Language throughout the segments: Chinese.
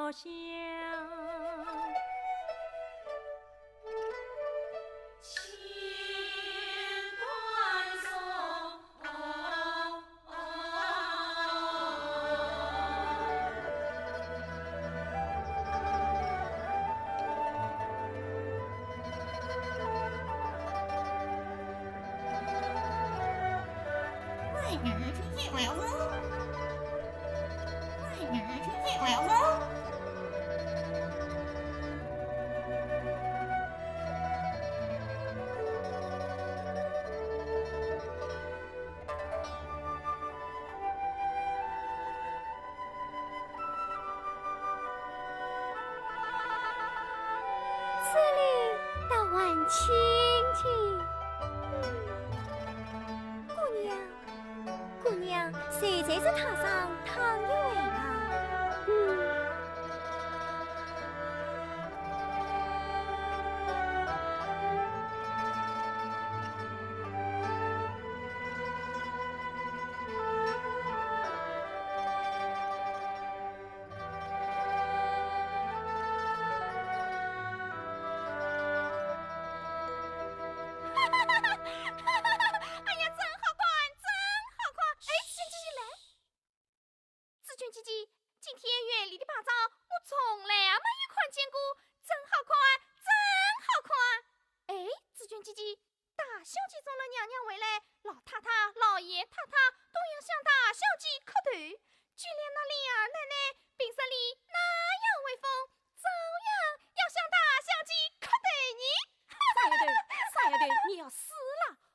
小巷。亲亲，姑娘，谁在这榻上躺一回啊？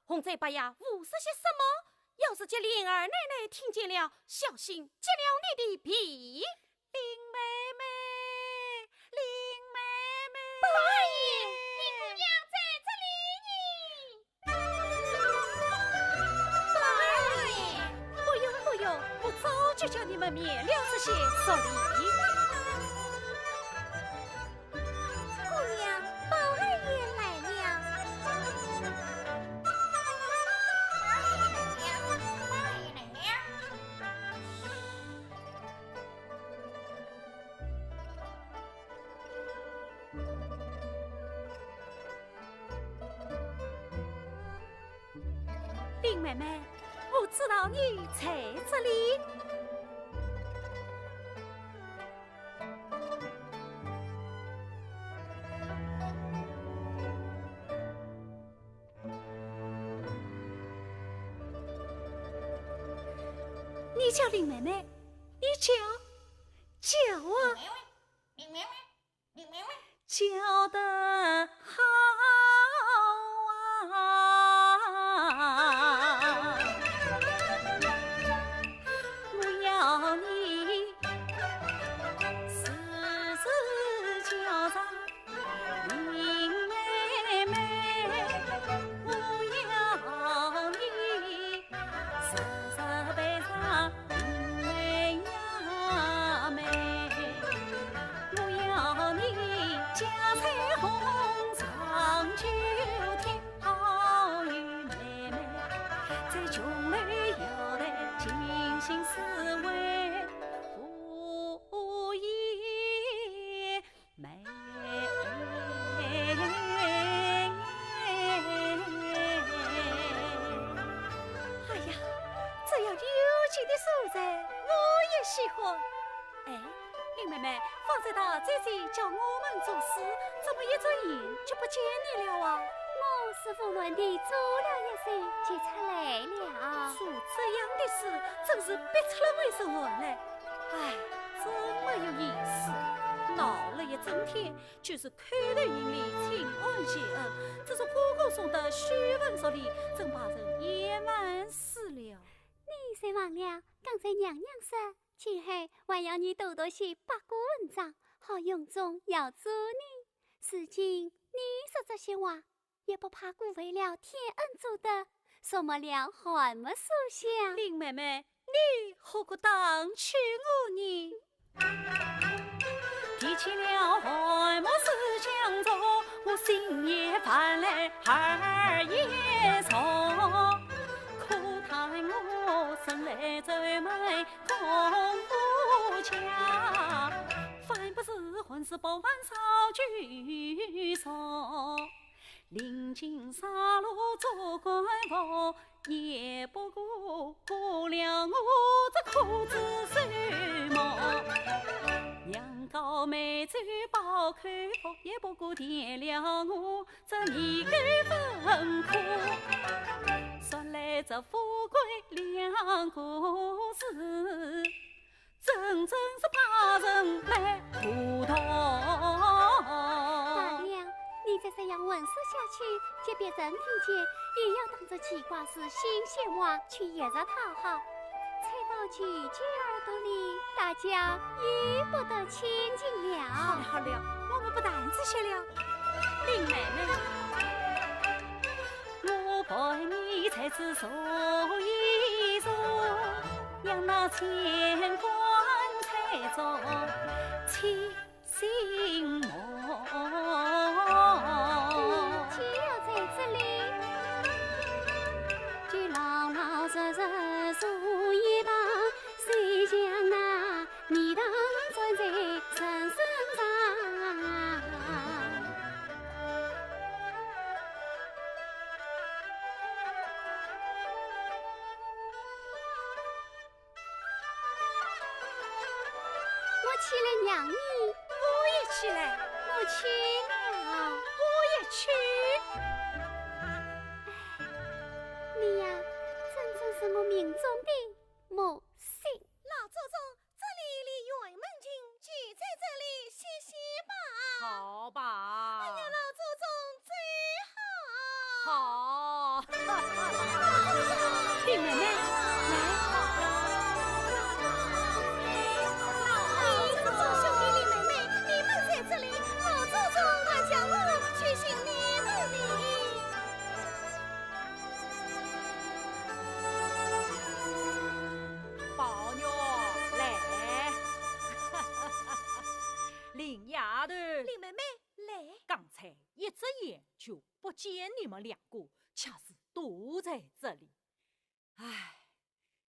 洪在伯呀，无说些什么？要是叫灵儿奶奶听见了，小心揭了你的皮。林妹妹，林妹妹，伯阿姨，林姑娘在这里。伯阿姨，不用不用，我早就叫你们免了这些手礼。姑娘，伯阿姨来了。林妹妹，我知道你在这里。你叫林妹妹，你叫啊，叫得好啊！我要你时时叫上林妹妹，我要你时时背上林妹呀妹，我要你家彩虹长久跳与妹妹，在穷里有得精心思维不易美。哎呀，这样幽静的素材我也喜欢。哎，林妹妹，方才他在这叫我们做事，怎么一转眼就不见你了啊？我是胡乱地做了一些，就出来了。做这样的事，真是逼出了为什么来？哎，真没有意思。闹了一整天，就是看头营里请安谢恩，这是花哥送的许文书里，真把人也烦死了。你谁忘了刚才娘娘说，今后还要你多多写八卦文章，好用中要助你。如今你说这些话，也不怕辜负了天恩做的，说没了还没所想。林妹妹，你何个当娶我呢？提起了还没事相做，我心也烦来二也愁。可叹我生来走卖功夫强，反不是是不玩少聚少。临近沙路做官服，也不顾了我这裤子手毛。羊羔美酒饱口福，也不顾填了我这泥沟分苦。说来这富贵两个字，真是怕人来糊涂。大娘，你再这样问说下去，就别人听见，也要当作奇怪是新鲜话去噎着讨好。猜到句句耳朵里，大家也不得亲近了。好了好了，我们不谈这些了。林妹妹，我陪你才知说一说，让那钱官才做起心梦。只有在这里，就老老实实坐一旁，谁将那你当存在人生上。我起来娘你，我也起来，我去了。我也去。你呀，真正是我命中的母亲。老祖宗，这里离辕门近，就在这里歇歇吧。好吧。哎呀，老祖宗最好。好。林妹妹，来。一只眼就不见你们两个，恰是堵在这里。唉，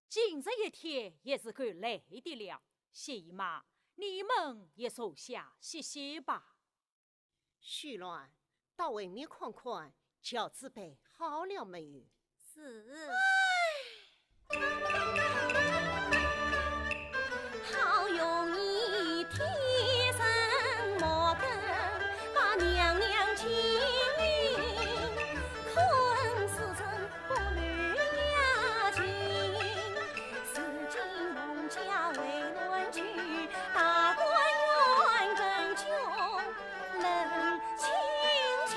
今日一天也是够累的了，谢姨妈，你们也坐下歇歇吧。徐鸾，到外面看看，饺子备好了没有？是。好容易天生毛根，把娘娘亲命，困死成不乱呀情。如今农家为乱去，大官员真穷，冷清清。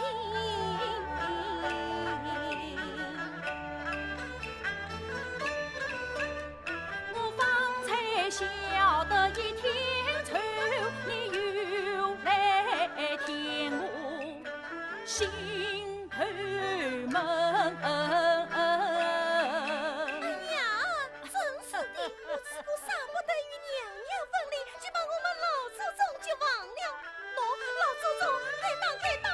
我方才晓得一天愁，你又来添我心头闷。哎呀，真是的，我自古舍不得与娘娘分离，就把我们老祖宗就忘了。喏，老祖宗，该当。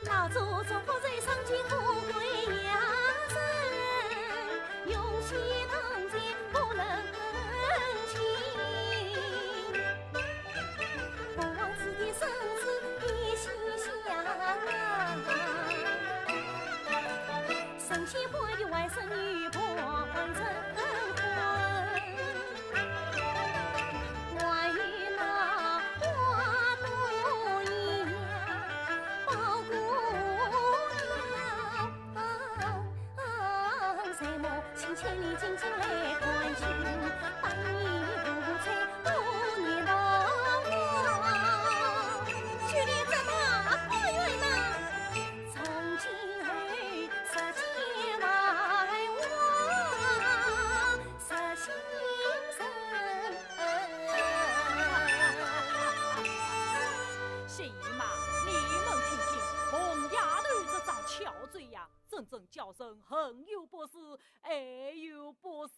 老祖宗不在上京富贵呀身，用心当前不能轻，不枉此地生子一心想，神仙怀的外甥女婆成婚，外遇那花朵一样包裹了，谁莫请千里进京来关心，把你如菜不你老我，就连这大花园呐，从今后实践外我实心谢姨妈，你们听听，红丫头这张巧嘴呀，真正叫声很有本事，哎有本事。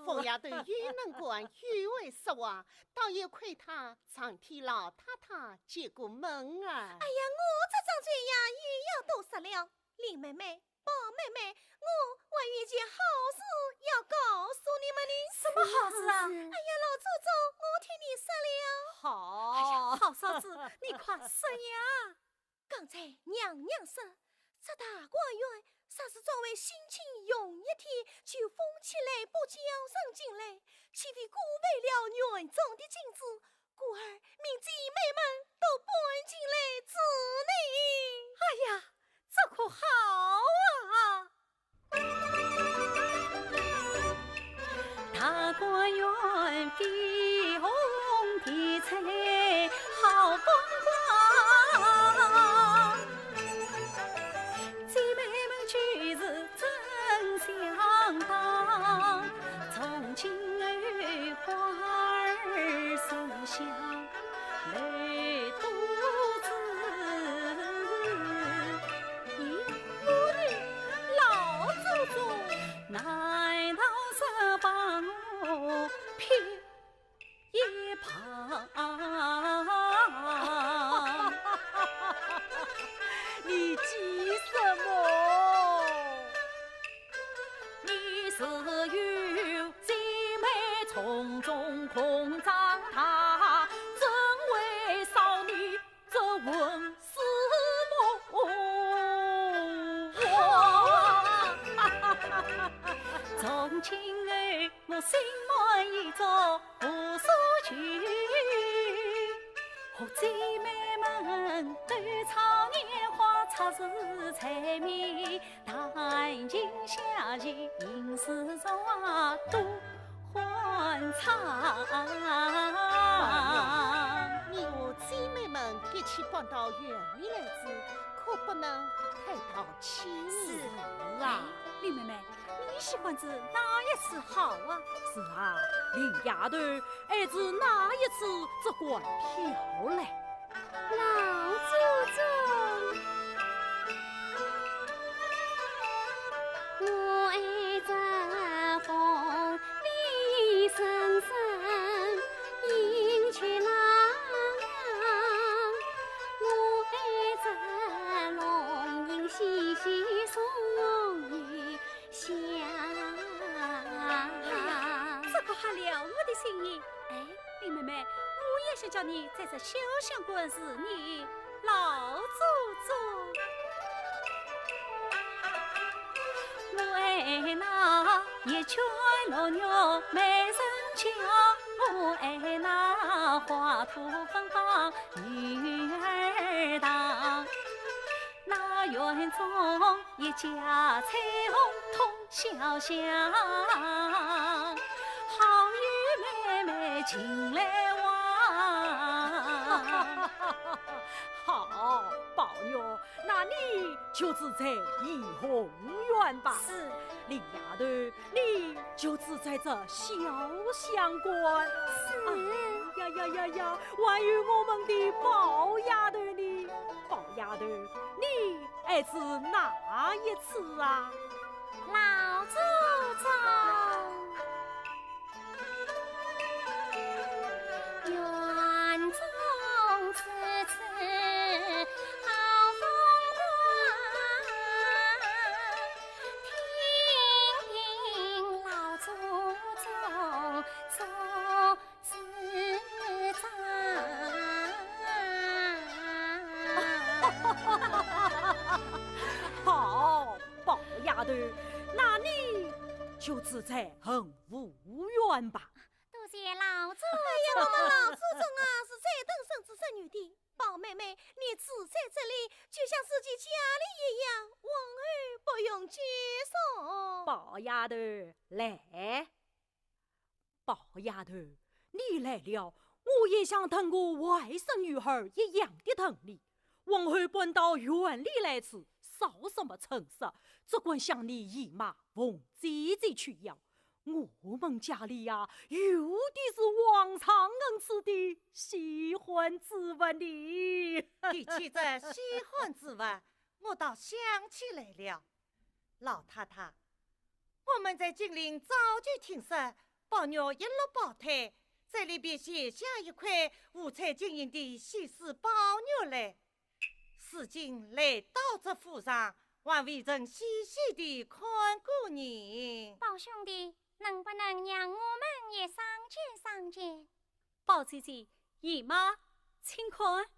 凤丫头越能管越会说话，倒也亏她常替老太太接过门啊。哎呀，我这张嘴呀，又要多说了。林妹妹、宝妹妹，我有一件好事要告诉你们的。什么好事啊？哎呀，老祖宗，我听你说了。好，好嫂子，你快说呀！刚才娘娘说，这大观园啥是作为心情用一天就封起来不交上进来，岂非辜负了园中的金子，故而命姐妹们都搬进来住呢？哎呀，这可好啊！大观园飞红的彩，好风光。姐妹们举止真相当，从今儿花儿送香，泪肚子。咦，我的老祖宗，难道是把我撇一旁？你急什么？你是有姐妹从中空长大，真为少女这问是梦。从今儿我心满意足无所惧，和姐妹们斗唱年华，插枝采蜜，谈情下棋，吟诗作画多欢畅。你和姐妹们一起搬到园里来住，可不能太淘气是啊，林妹妹，你喜欢吃哪一次好啊？是啊，林丫头，儿子哪一次这管漂嘞？老祖宗，我爱这风里声声迎去郎，我爱这龙吟细细送雨香。这个还了我的心意。哎，林妹妹，我也想叫你在这小香馆是你老祖宗。我爱那一圈老牛美人俏，我爱那花土芬芳女儿当。那园中一家彩虹通潇湘，好与妹妹进来玩。好，宝妞，那你就住在怡红院吧。是，林丫头，你就住在这小香馆。是。呀呀呀呀！还有我们的宝丫头呢？宝丫头，你爱是哪一次啊？老祖宗，园中此好风光，听老祖宗说自好，宝丫头，那你就住在恒福院吧。多谢老祖我们老祖宗啊，是在等生子生女的。宝妹妹，你住在这里，就像自己家里一样，往儿不用接送。宝丫头，来。宝丫头，你来了，我也想疼我外甥女儿一样的疼你。往后搬到园里来吃，少什么成色，只管向你姨妈冯姐姐去要。我们家里呀，有的是王长恩吃的喜欢之物的。提起这喜欢之物，我倒想起来了。老太太，我们在金陵早就听说宝妞一落宝胎，在里边写下一块五彩晶莹的喜事宝妞来。如今来到这府上，还未曾细细地看过你。宝兄弟，能不能让我们也相见相见？宝姐姐、姨妈，请看。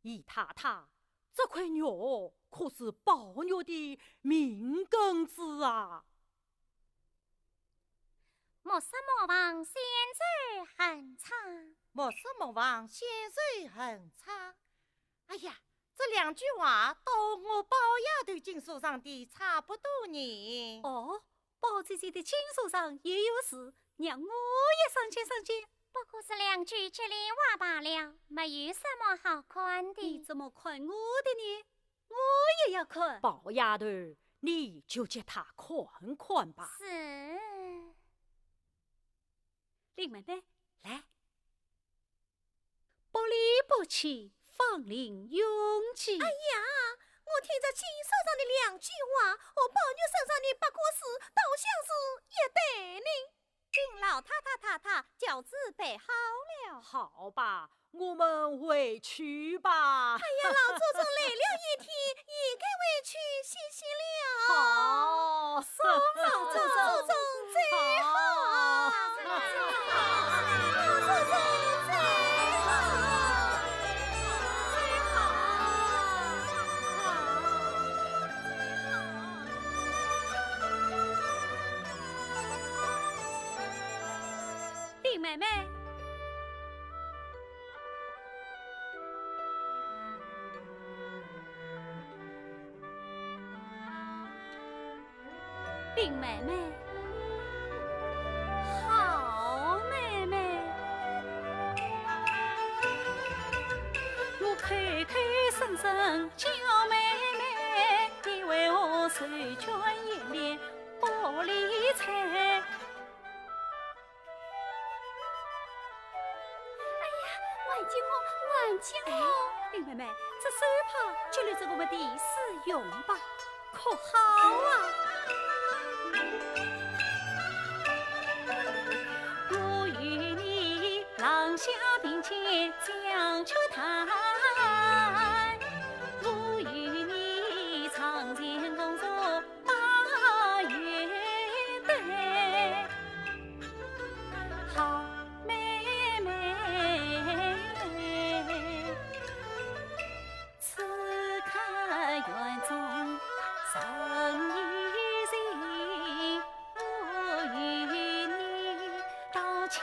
姨太太，这块肉可是宝玉的命根子啊！莫说莫忘先生很差，莫说莫忘先生很差。哎呀，这两句话到我宝丫头经书上的差不多呢。哦，宝姐姐的经书上也有事，让我也相见相见。不过是两句吉利话罢了，没有什么好看的。你怎么看我的呢？我也要看。宝丫头，你就叫她看看吧。是。林妹妹，来。不离不弃，芳龄永继。哎呀，我听着经书上的两句话和宝玉身上的八卦事，倒像是一对呢。请老太太轿子备好了。好吧，我们回去吧。哎呀，老祖宗来了一天，也该回去歇歇了。好，老祖宗最好。老祖宗最好。林妹妹，林妹妹，好妹妹，我口口声声叫妹妹，你为何手卷眼帘不理睬？万金我，林妹妹，这手帕就留着我们第四用吧，可好啊？我与你廊下并肩将秋谈，我与你长剑共坐八月灯，好妹妹。此刻园中生意人，我与你到清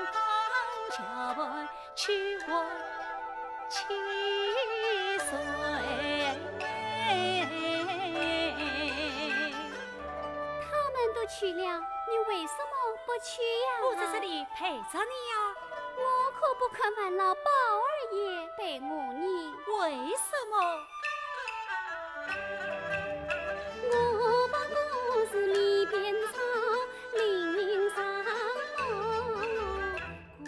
芳桥畔去玩7岁。他们都去了，你为什么不去呀？我在这里陪着你呀。我可不肯烦恼宝二爷陪我呢。为什么？我把故事里边唱，林上梦，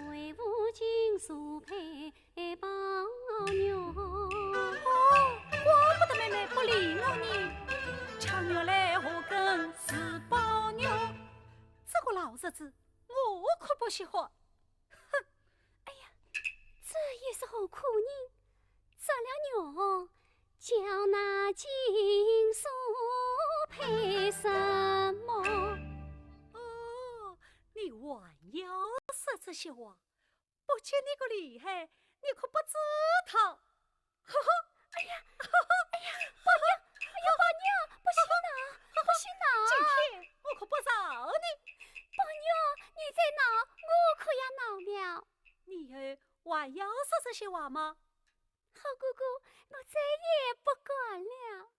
鬼舞金书陪宝玉。怪不得妹妹不理我呢。强扭来何根是宝玉？这个老日子我可不喜欢。这也是好苦人，杀了肉，叫那金书配什么？哦，你还要说这些话？不见你个厉害，你可不知道。呵呵，哎呀，宝玉，不行呐，不行呐！今天我可不饶你。宝玉，你再闹，我可要闹了。你还要说这些话吗？好姑姑，我再也不管了。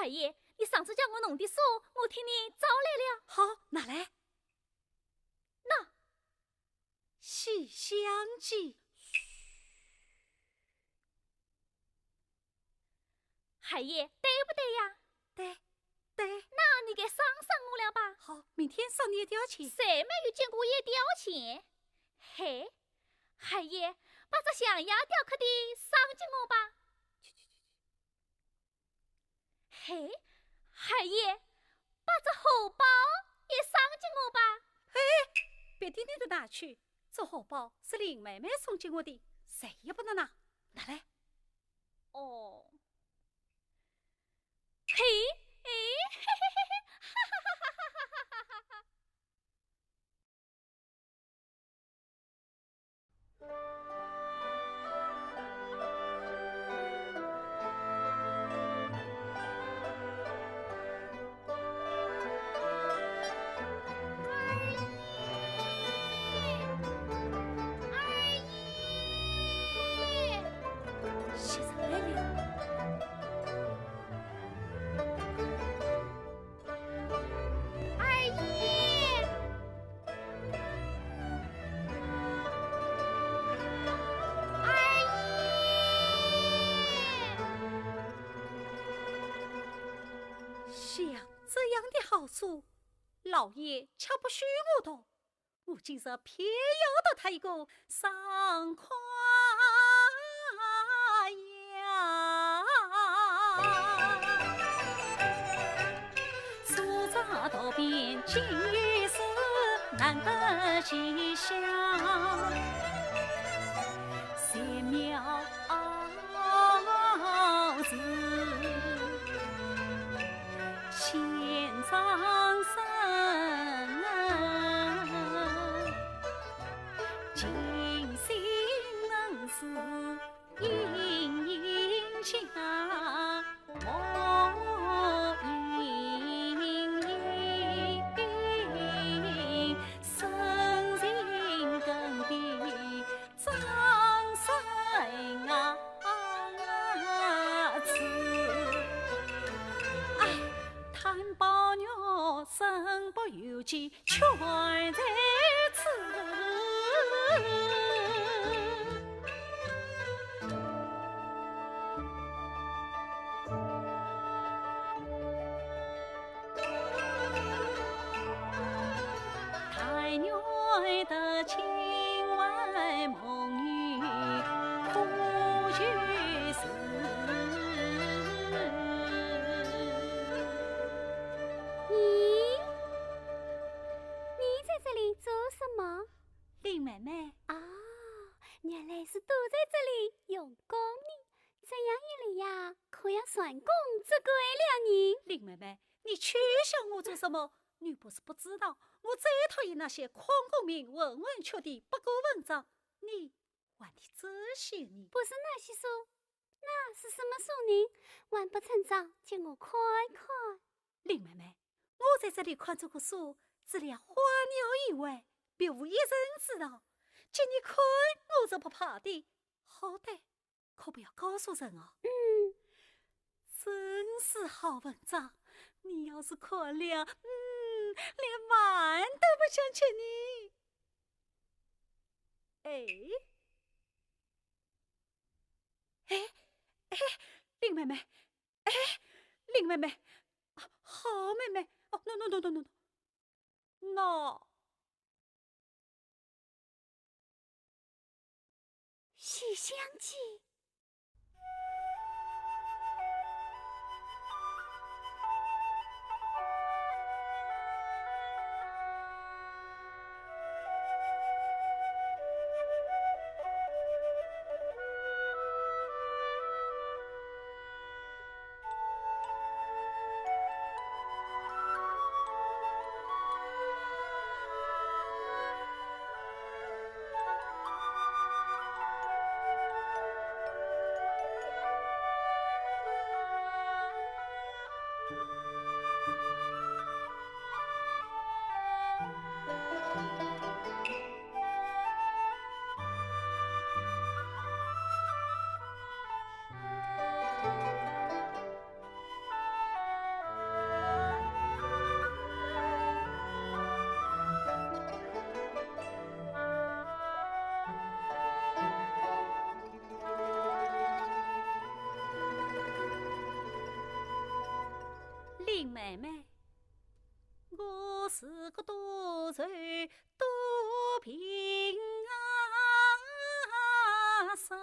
海爷，你上次叫我弄的书，我替你找来了。好，拿来。那《西厢记》。海爷，对不对呀？对。那你给赏赏我了吧？好，明天赏你一吊钱。谁没有见过一吊钱？嘿，海爷，把这象牙雕刻的赏给我吧。嘿，海爷，把这荷包也赏给我吧。别的你都拿去，这荷包是林妹妹送给我的，谁也不能拿。拿来。哦。嘿，嘿嘿嘿，哈哈哈哈哈哈哈哈！先生来了。像这样的好书，老爷瞧不许我读，我今日偏要到他一个赏花呀！苏扎道边今日是难得吉祥，贤妙子。千丈深，今夕能是阴阴家，莫阴阴，深情更比张生啊！谭宝玉身不由己，全在此。太女的情为梦语，苦居士。你在这里做什么？林妹妹啊，原来是躲在这里用功呢。这样一来呀，可要算功这个了你。林妹妹，你取笑我做什么？你不是不知道，我最讨厌那些旷功名、文文缺的不够文章。你玩的这些呢？不是那些书，那是什么书呢？完不成章，请我快快。林妹妹，我在这里看这个书，只了花鸟以外，别无一人知道。见你看，我是不怕的。好歹可不要告诉人哦。真是好文章，你要是看了，连碗都不想吃你。林妹妹，林妹妹，好妹妹，哦 ，no， 西厢记。我是个多愁多平生，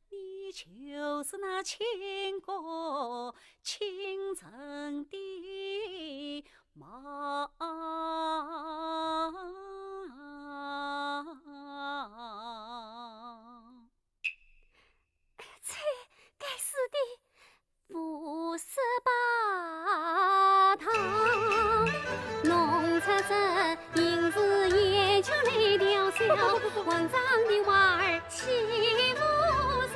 你就是那倾国倾城的妈。该死的富十八堂，弄出这银子也就来吊销，皇上的娃儿欺负人，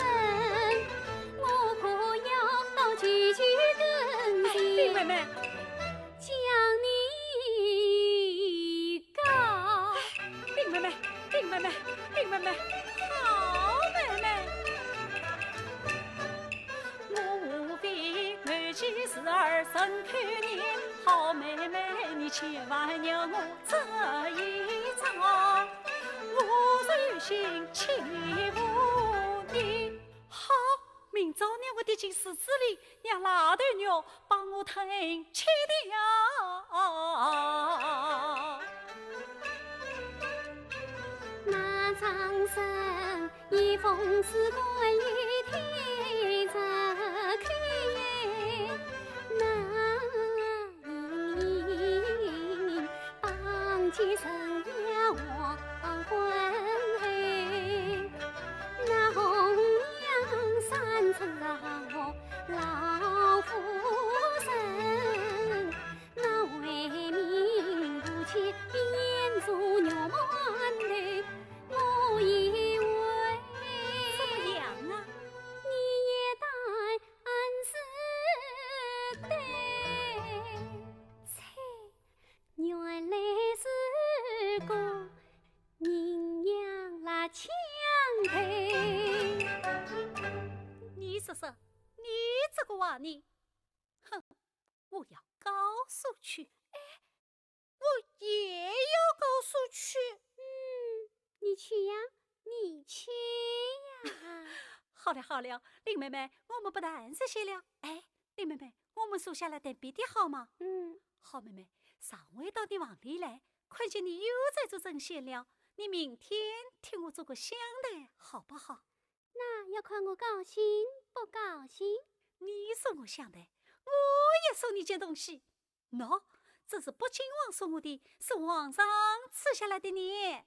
我可要到句句跟林妹妹，将你告。林妹妹，林妹妹，林妹妹，好妹妹。我无非暗记时儿深看你，好妹妹，你千万让我这一遭，我有心欺负你。好，明朝让我跌进池子里，让拉头鸟帮我吞吃掉。那长生一封是关于天着开，那因帮起神呀黄昏黑，那红娘山村的老夫人，那为民不弃眼珠肉满头，我以为怎么样啊？你也当俺是对，猜原来是个人养了枪头。你说说，你这个娃你，哼！我要告诉去，我也要告诉去。你去呀，你去呀。好了好了，林妹妹，我们不谈这些了。哎，林妹妹，我们坐下来谈别的好吗？好妹妹，上回到你房里来，看见你又在做针线了，你明天替我做个香的好不好？那要看我高兴不高兴。你送我香的，我也送你件东西。喏，这是北京王送我的，是皇上赐下来的呢。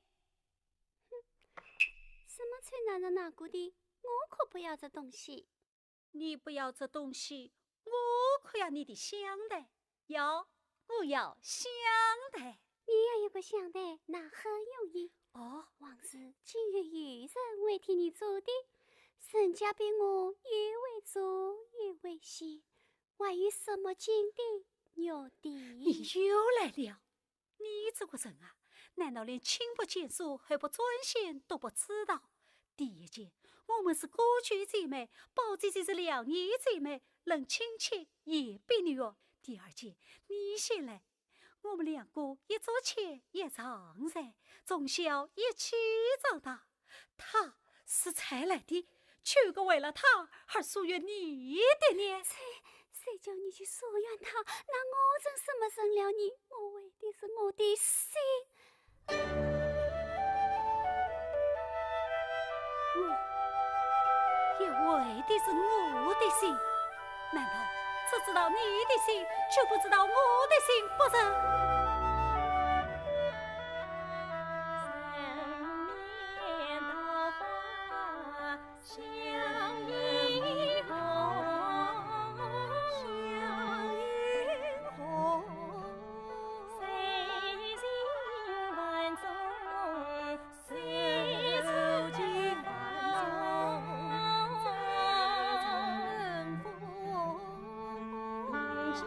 什么吹哪着哪股的，我可不要这东西。你不要这东西，我可要你的香的。我要香的。你要有个香的，那很容易。哦，王是今日有人为替你做的，人家比我越为做越为喜，还有什么金的牛的？你又来了！你这个人啊，难道连亲不见疏还不专线都不知道？第一件，我们是歌剧姐妹，宝姐姐是两年姐妹，论亲戚也比你弱。第二件，你先来，我们两个一做前一长噻，从小一起长大。他是才来的，全个为了他而疏远你的呢。谁叫你去疏远他？那我真什么生了你？我为的是我的心。也为的是我的心，难道只知道你的心，却不知道我的心不成？三年桃花相映红，相映红，谁人万种，谁处几番风，见从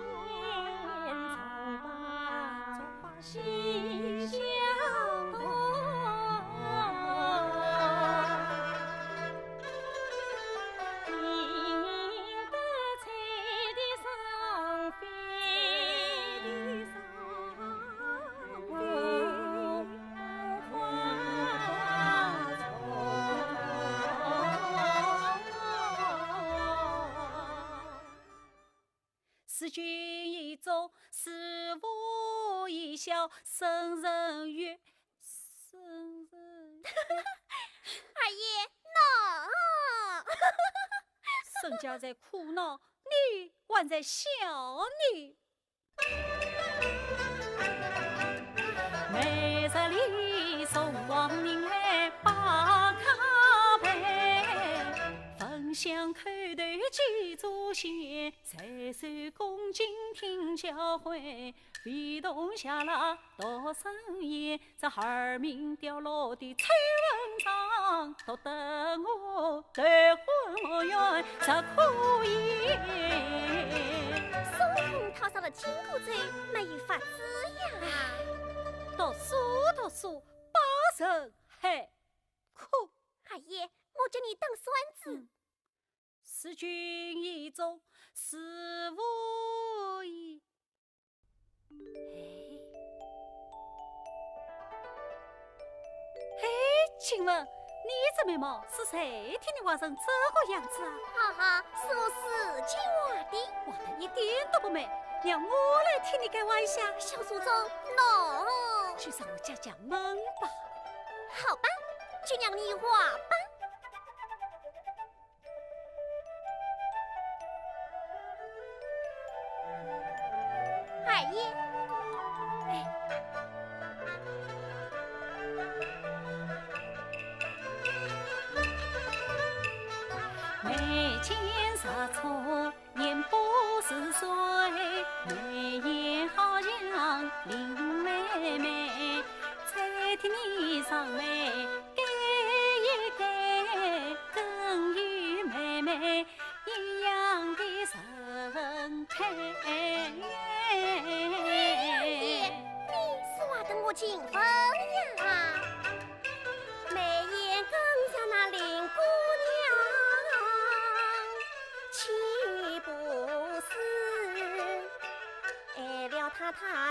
思君意重，思妇一笑，生人悦。生人二爷闹，沈家在苦恼，你还在笑你。每日里送亡人来把卡陪，分享口头几祖先，再受恭敬听教诲。非同下了多生言，这儿名掉落的崔文章，都等我头昏目眩，这可以。孙红套上了金箍咒，没有法子呀。读书，把人还苦。二爷，我叫你当孙子。思君意重，思妇意。请问你这眉毛是谁替你画成这个样子啊？哈哈，是我自己画的，画得一点都不美，让我来替你改画一下。小祖宗，no，就让我解解闷吧。好吧，就让你画吧。二爷，眉间杀错，眼不是水，眉眼好像林妹妹，再替你上眉改一改，跟与妹妹一样的神态。你是画得我金风呀，眉眼更像那林姑娘，岂不是爱了他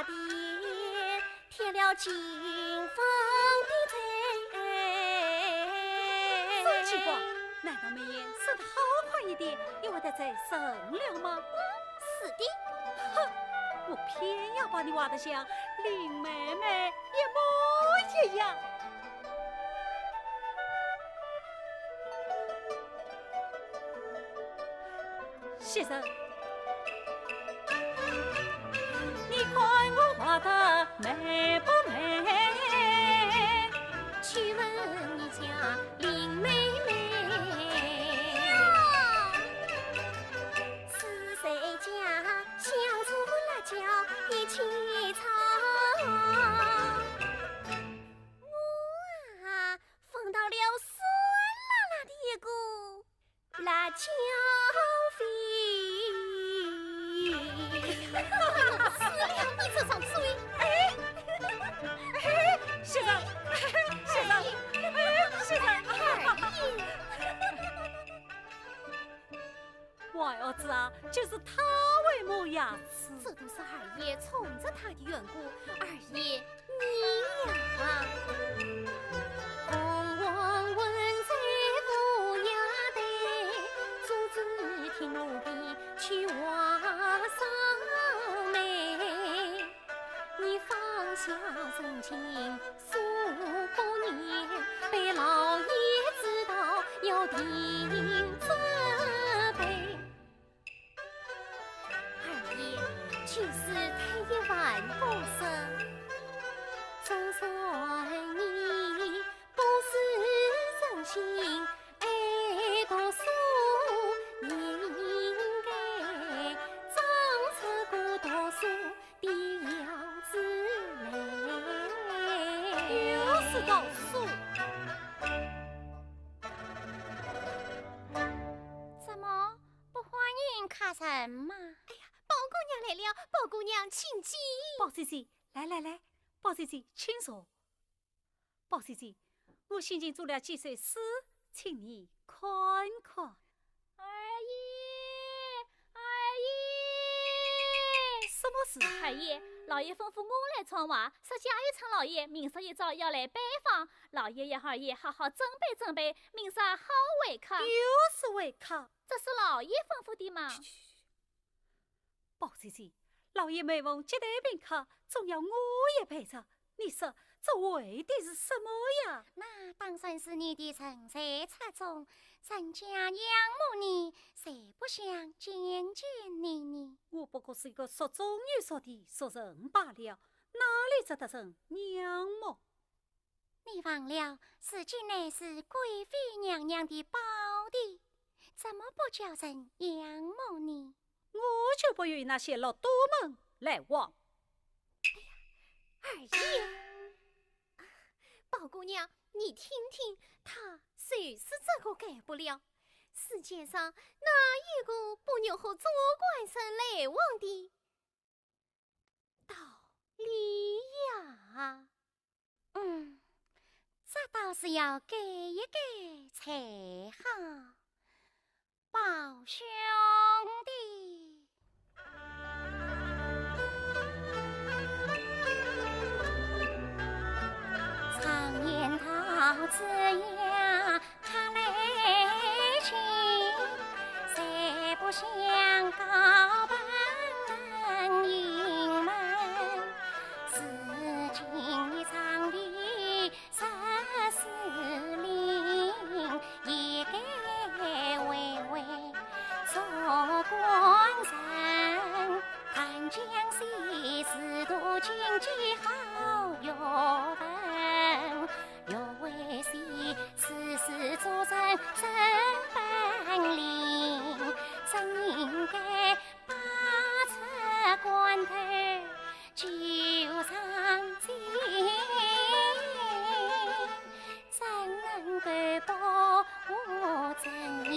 的贴了金风的嘴？真奇怪，难道眉眼收得好快一点，又会得再生了吗？是的。哼，我偏要把你画得像林妹妹一模一样。先生，你看我画得美不美？去问你家林妹妹，是谁家香醋辣椒一起炒？我啊，放到了酸辣辣的一股辣椒粉。死了，你这张嘴！先生，先生，先生，我儿子啊，就是他为么牙齿？这都是二爷宠着他的缘故。二爷，你呀，红王文在不要得，阻止听奴婢去画上眉。你放下真情数过年，被老爷知道要听责备。二爷，其实他也万不生，就算你不是真心爱读书，也应该长出过读书的样子来。又是读书。怎么不欢迎客人嘛？哎呀，包姑娘来了，包姑娘请进。包姐姐，来，包姐姐，请坐。包姐姐，我先前做了几首诗，请你看看。二爷，什么事？二爷，老爷吩咐我来传话，说贾玉成老爷明日一早要来拜访，老爷要二爷好好准备准备，明日好会客。又是会客。这是老爷吩咐的嘛？包姐姐，老爷每逢接待宾客，总要我也陪着。你说这为的是什么呀？那当然是你的人才出众，人家仰慕你，谁不想见见你呢？我不过是一个说忠于说的俗人罢了，哪里值得人仰慕？你忘了，自己乃是贵妃娘娘的宝弟，怎么不叫人仰慕你？我就不与那些老多们来往。二爷，宝姑娘，你听听，他谁是这个改不了？世界上哪一个不有和做官生来往的道理呀？这倒是要改一改才好，宝兄弟。常言桃子呀，它来亲，谁不想高攀隐瞒？是今一场里14令，一改微微做官人，看江西仕途经济好有份，又为谁事事做成真本领，真应该拔出关头救上进，怎能够保护正义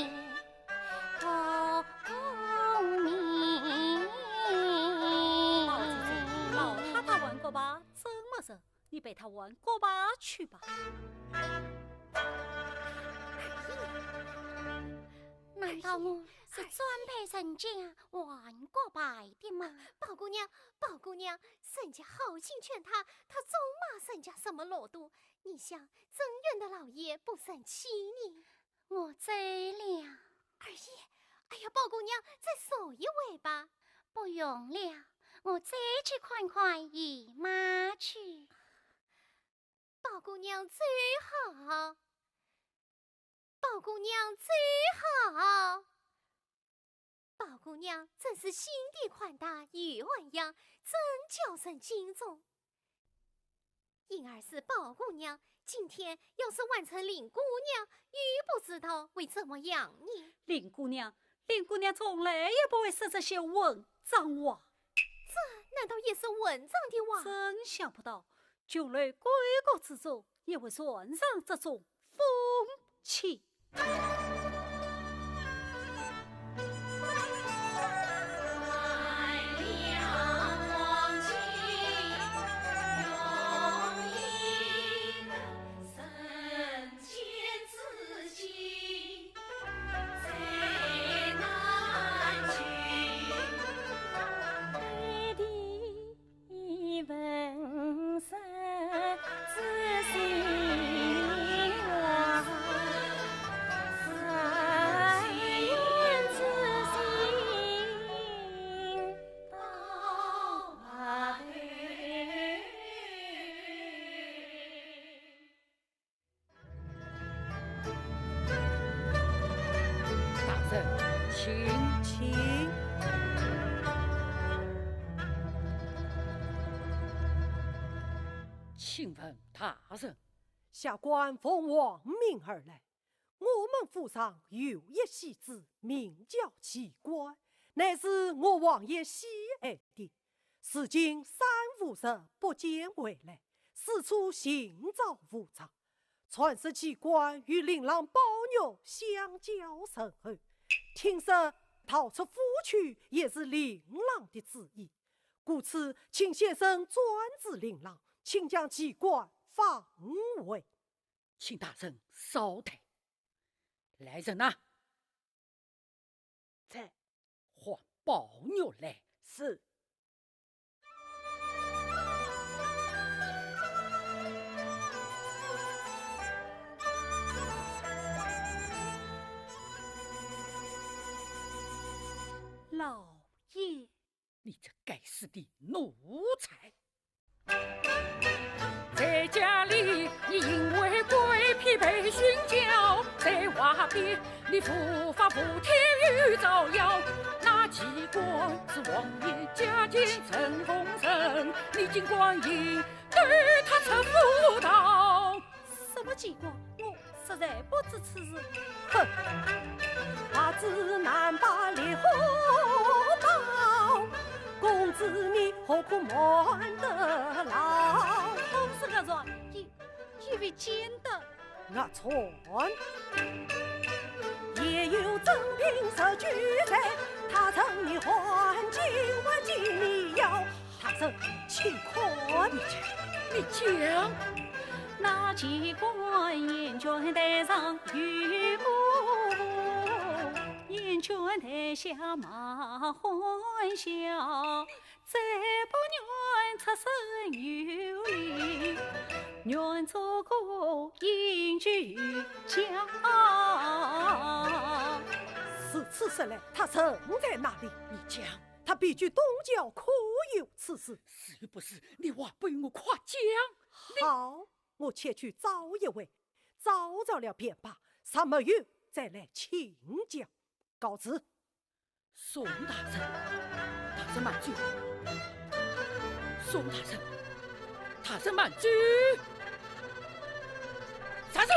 和公民？包姐姐，老太太玩过吧，怎么着？你陪她玩过吧去吧。难道我是专陪人家玩过牌的吗？宝姑娘，宝姑娘，人家好心劝他，他总骂人家什么老多。你想，真愿的老爷不生气你？我醉了。二爷，哎呀，宝姑娘，再说一回吧。不用了，我再去看看姨妈去。宝姑娘最好，宝姑娘最好。宝姑娘真是心地宽大，鱼丸样，真叫人敬重。因而是宝姑娘，今天要是换成林姑娘，又不知道会怎么样呢？林姑娘从来也不会说这些文章话，这难道也是文章的话？真想不到，就连贵国之中也会传上这种风气。请问大人，下官奉王命而来。我们府上有一戏子，名叫奇观，乃是我王爷喜爱的。如今3、5日不见回来，四处寻找无常。传是奇观与琳琅宝玉相交甚厚，听说逃出府去也是琳琅的旨意，故此请先生专治琳琅，请将奇观放回。请大人稍退。来人呐！在还宝玉来。是。老爷。你这该死的奴才！在家里，你因为鬼婢被熏焦；在外边，你伏法伏天与造谣。那机关是王爷家监陈凤生，你尽管应对他测辅导。什么机关？我实在不知此事。哼！阿姊难把烈火报，公子你何苦瞒得牢？都是个软，以为奸的。我错，也有正品设居在，他曾你还今晚见你要，他曾请款你讲。那机关严权台上与我，严权台下马欢笑，再不愿出身有礼，愿做个英居家。此时来，他身在哪里？你讲，他必居东郊，可有此事？是与不是？你话不与我夸奖。好，我且去找一位，找着了便罢。3个月再来请教。告辞。宋大人，大人慢走。宋大人，大人慢走。啥事？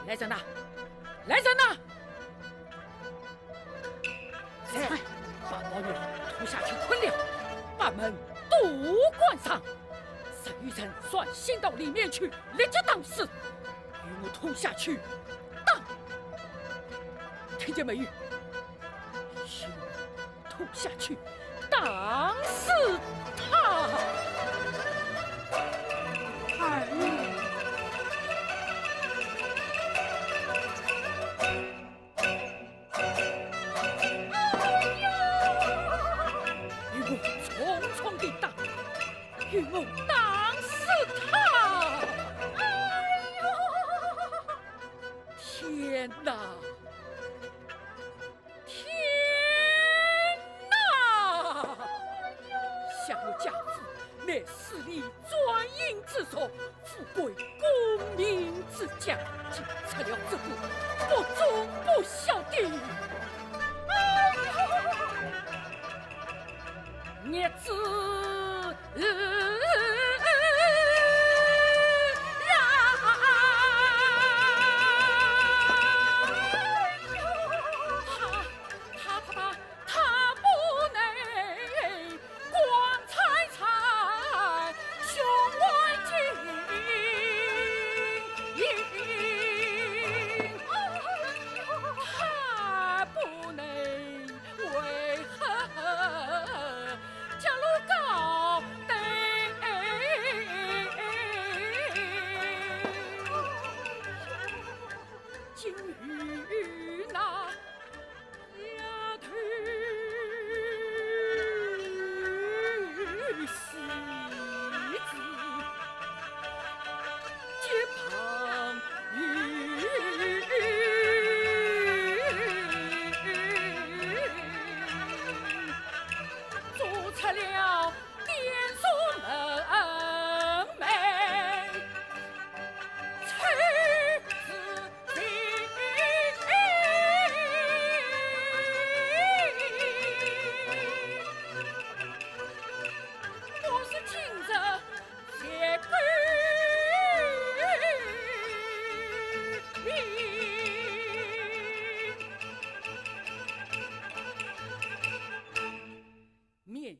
来人呐！来人呐！来，把宝女拖下去捆了，把门都关上。剩余人算先到里面去，立即当死，与我拖下去当。听见没有？与我拖下去当死他。儿女。与我当死他！哎呦！天哪！天哪！想我家父乃势力专营之所，富贵功名之家，竟出了这个不忠不孝的孽子！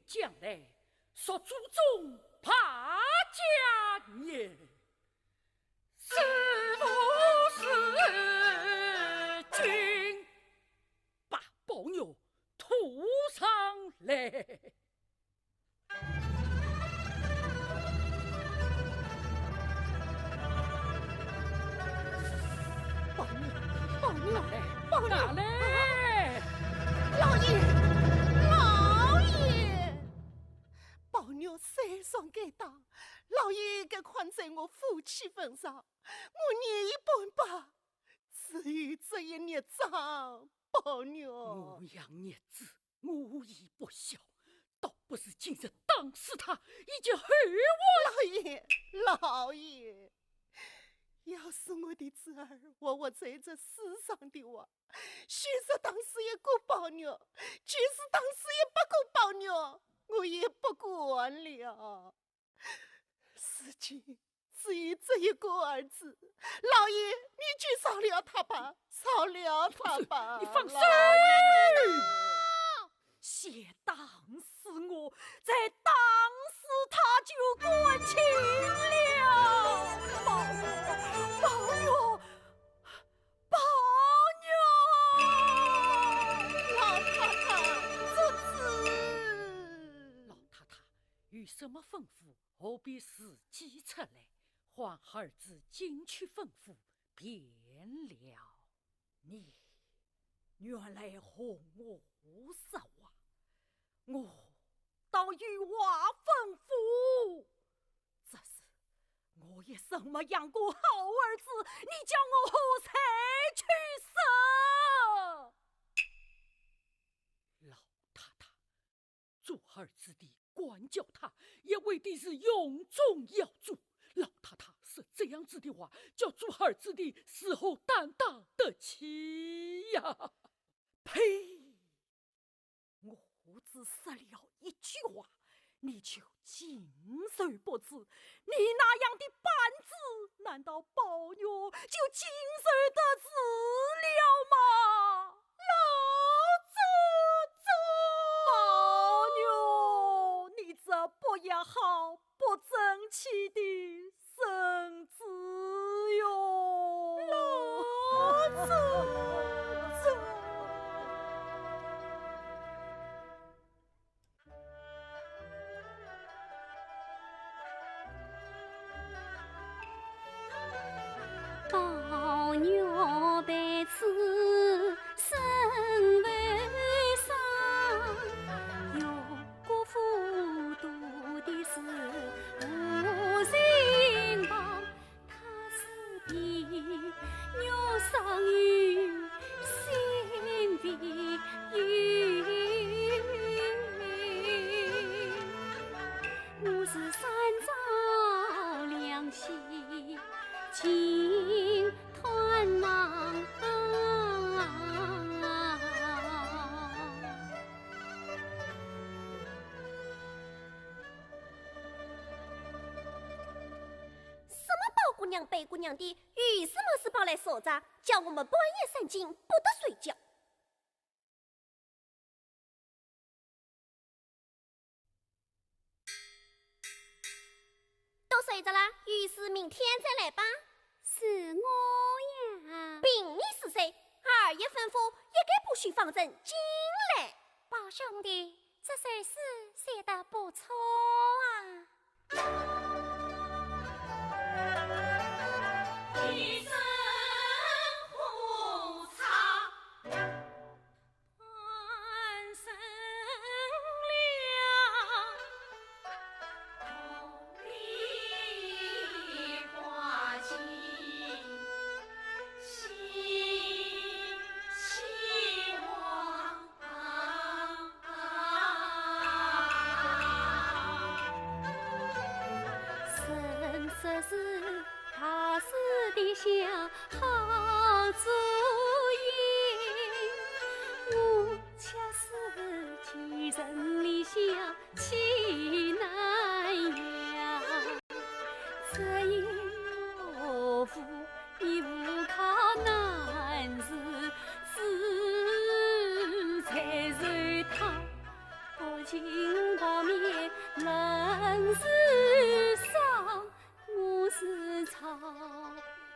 将来说祖宗怕家业，是不是君把宝牛吐上来？宝牛来，老爷，宝牛谁送给大上，老爷该宽在我夫妻份上，我念一半吧。至于这一孽障，宝娘，我养孽子，无义不孝，倒不是今日当死他，已经害我。老爷，要是我的子儿活活在这世上的话，虽说当时也过宝娘，就是当时也不过宝娘，我也不管了。如今只有这一个儿子，老爷你就饶了他吧，饶了他吧。你放手！先当死我，再当死他就管清了。宝玉，老太太，这次老太太有什么吩咐，何必自己出来？唤儿子进去吩咐便了。你原来哄我说话，我倒有话吩咐。这是我也什么养过好儿子，你叫我何才去舍？老太太，做儿子的管教他，也未必是用中要主。老太太是这样子的话，叫做儿子的时候担当得起呀！呸！我只说了一句话，你就尽受不知，你那样的板子，难道宝玉就尽受得子了吗？老祖宗，宝玉，你这不养好不争气的孙子哟！老祖宗。宝玉被刺身为伤，有过复读的是无心房，他是比肉伤于心的云，我是三朝两夕情团忙，什么宝姑娘、白姑娘的，有什么事跑来说着，叫我们半夜三更不得睡觉。都睡着了，于是明天再来吧。是我呀。凭你是谁？二爷吩咐，也该不许放人进来。宝兄弟，这首诗写得不错啊。一声胡草，半生同梨花尽，希望。神色是他是的想好主意，我恰是寄人篱下气难扬，这一岳父已无靠难事，自在随他不亲不灭人世上，我是草，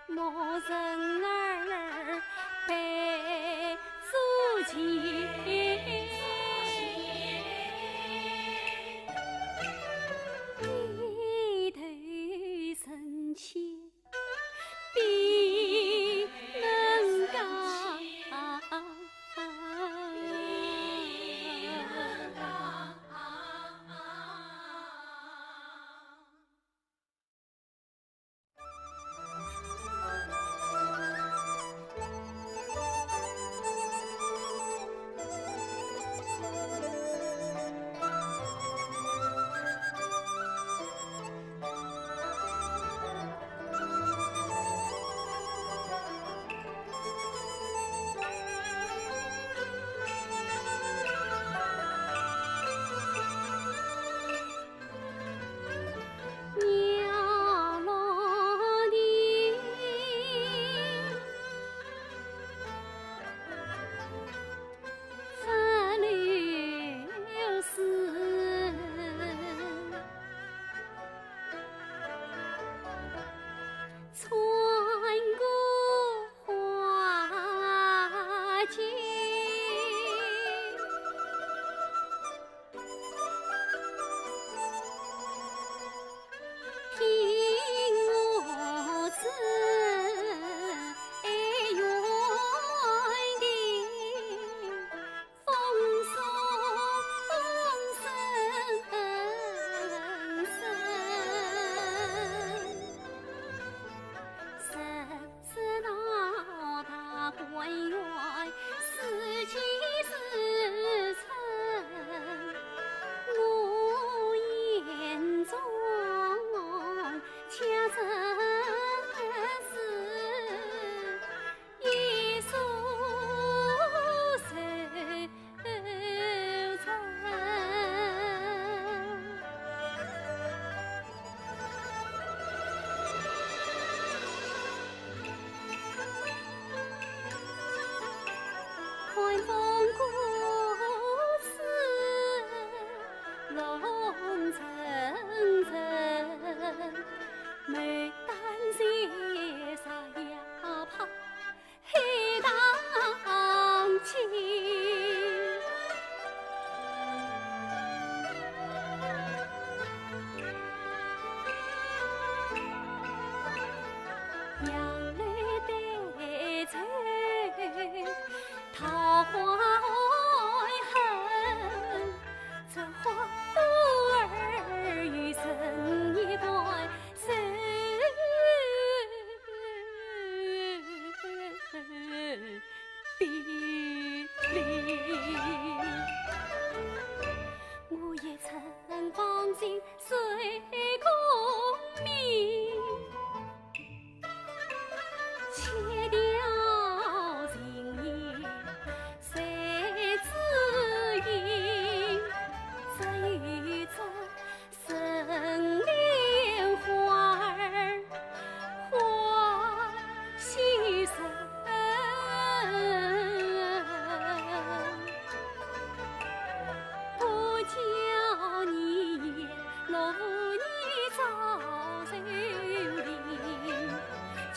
莫人儿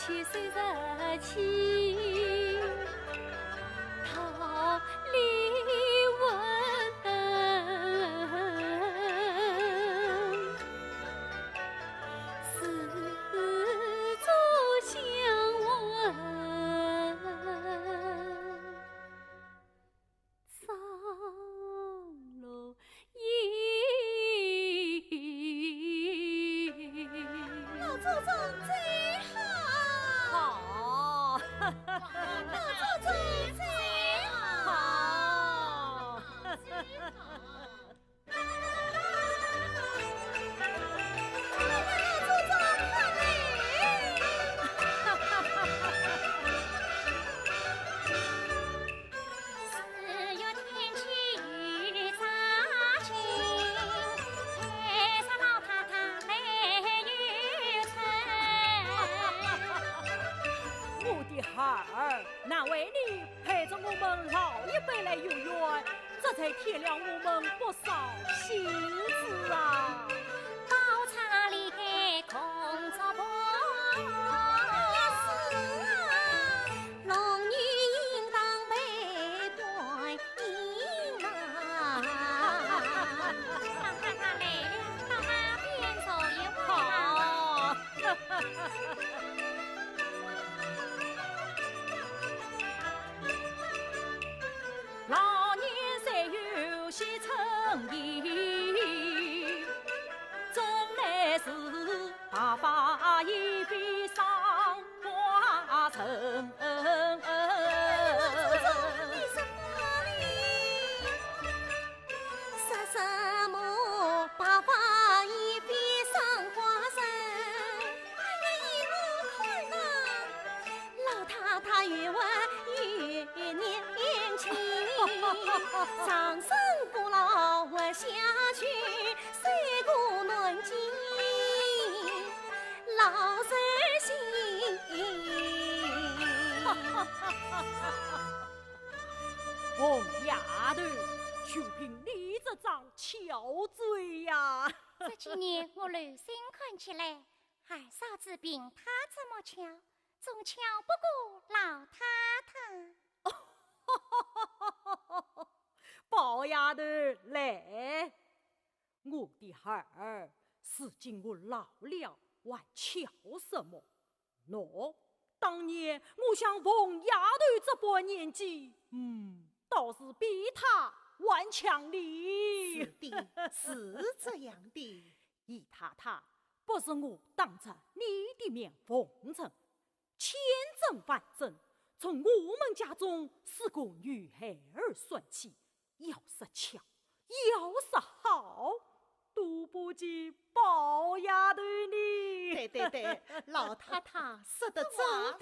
7岁17，桃李闻，四足相闻，上路老祖宗最好，好，老祖宗最好。好，4月天气雨乍晴，配上老太太泪雨成。我的孩儿，难为你陪着我们老一辈来游园，这才添了我们不少心思啊！包场里给空着婆，是啊，龙女应当被观音啊！老太太来了，到那边走一回啊。好。老年才有些诚意，真乃是白发一飞上花城。你是哪里？说什么白发一飞上花城？哎呀，依我看呐，老太太越问越年轻，长生不老活下去，三顾论尽老人心。红丫头，就凭你这张巧嘴呀！这几年我留心看起来，二嫂子凭她这么巧，总巧不过老太太。宝丫头来，我的孩儿，如今我老了，还巧什么？喏，当年我像凤丫头这把年纪，倒是比她顽强哩。是的，是这样的。姨太太，不是我当着你的面奉承，千真万真，从我们家中是个女孩儿说起，要是巧，要是好，都不及宝丫头你。对对对，老太太说得真老的。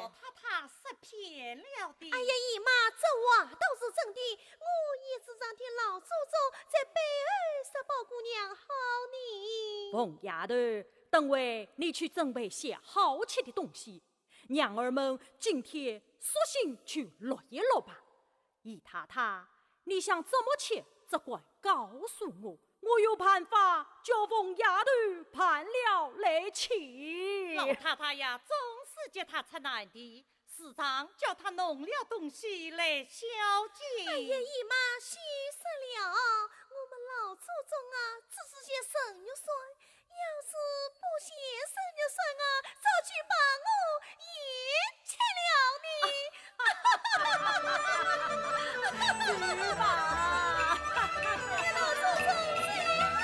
太太说偏了的。哎呀，姨妈，这话倒是真的，我也是让天老祖宗在背后说宝姑娘好呢。凤丫头，等会你去准备些好吃的东西，娘儿们今天索性去乐一乐吧。姨太太，你想怎么吃，只管告诉我，我有办法叫凤丫头盼了来吃。老太太呀，总是叫她出难的，时常叫她弄了东西来孝敬。哎呀，姨妈，许实了，我们老祖宗啊，只是些生肉蒜，要是不嫌生肉蒜啊，早去把我也吃了呢。去吧。老祖宗最好，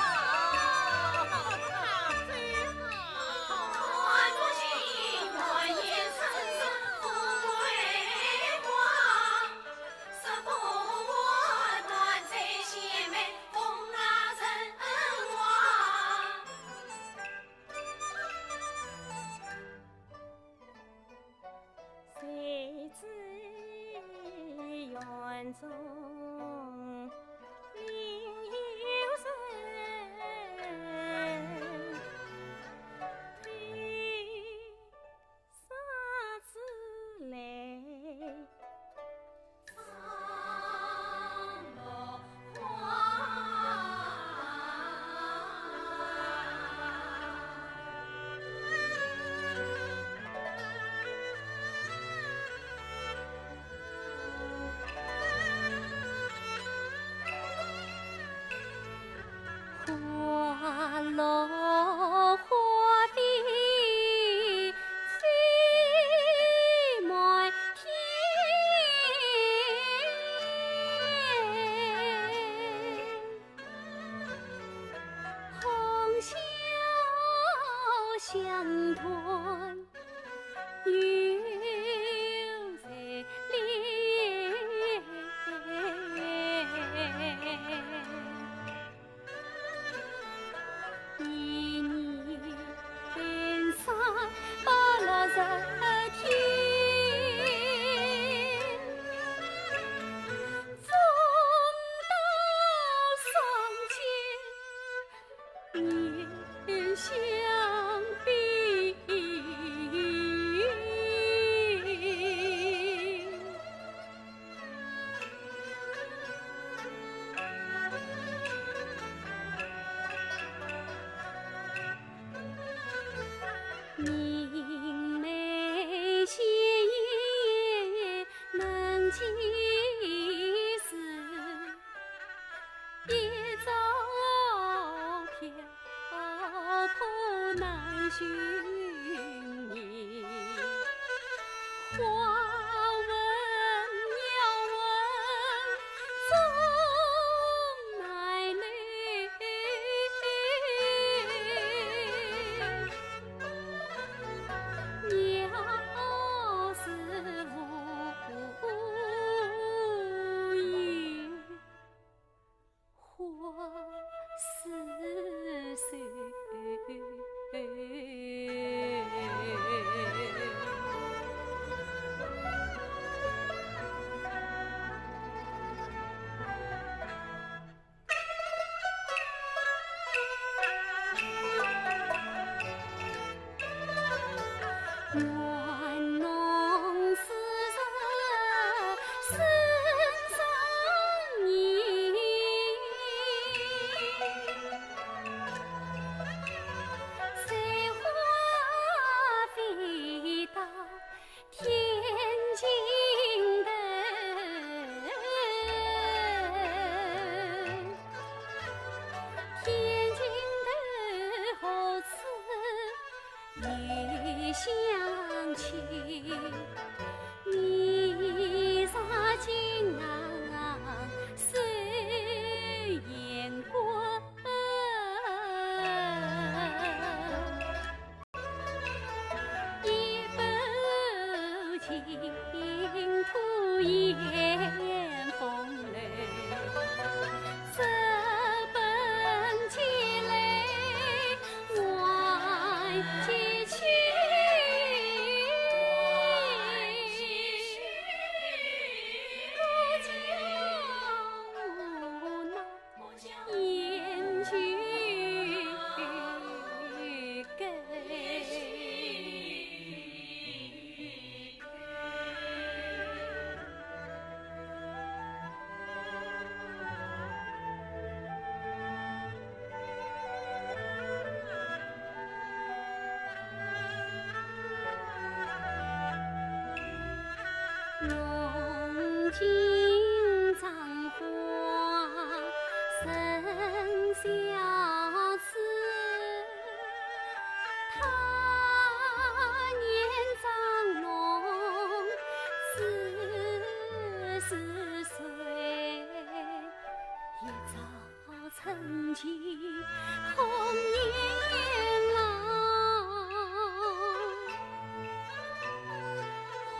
老太太最好。万不行，万言生生富贵花，十不温暖最贤美，风那人王。谁知园中另有人，推纱子来。上落花。相团又在恋，一年半生860天。相比，明媚鲜艳能见时，一朝飘泊难寻觅，花问鸟问终来来，鸟是无言，花是谁？玩弄诗人身上衣，随花飞到天尽头，天尽头何处又想起？年少轻昂手烟棍，一步净土掩风雷，这奔起来万劫去。浓情葬花生相思，他年长龙40岁，一朝成疾红颜郎。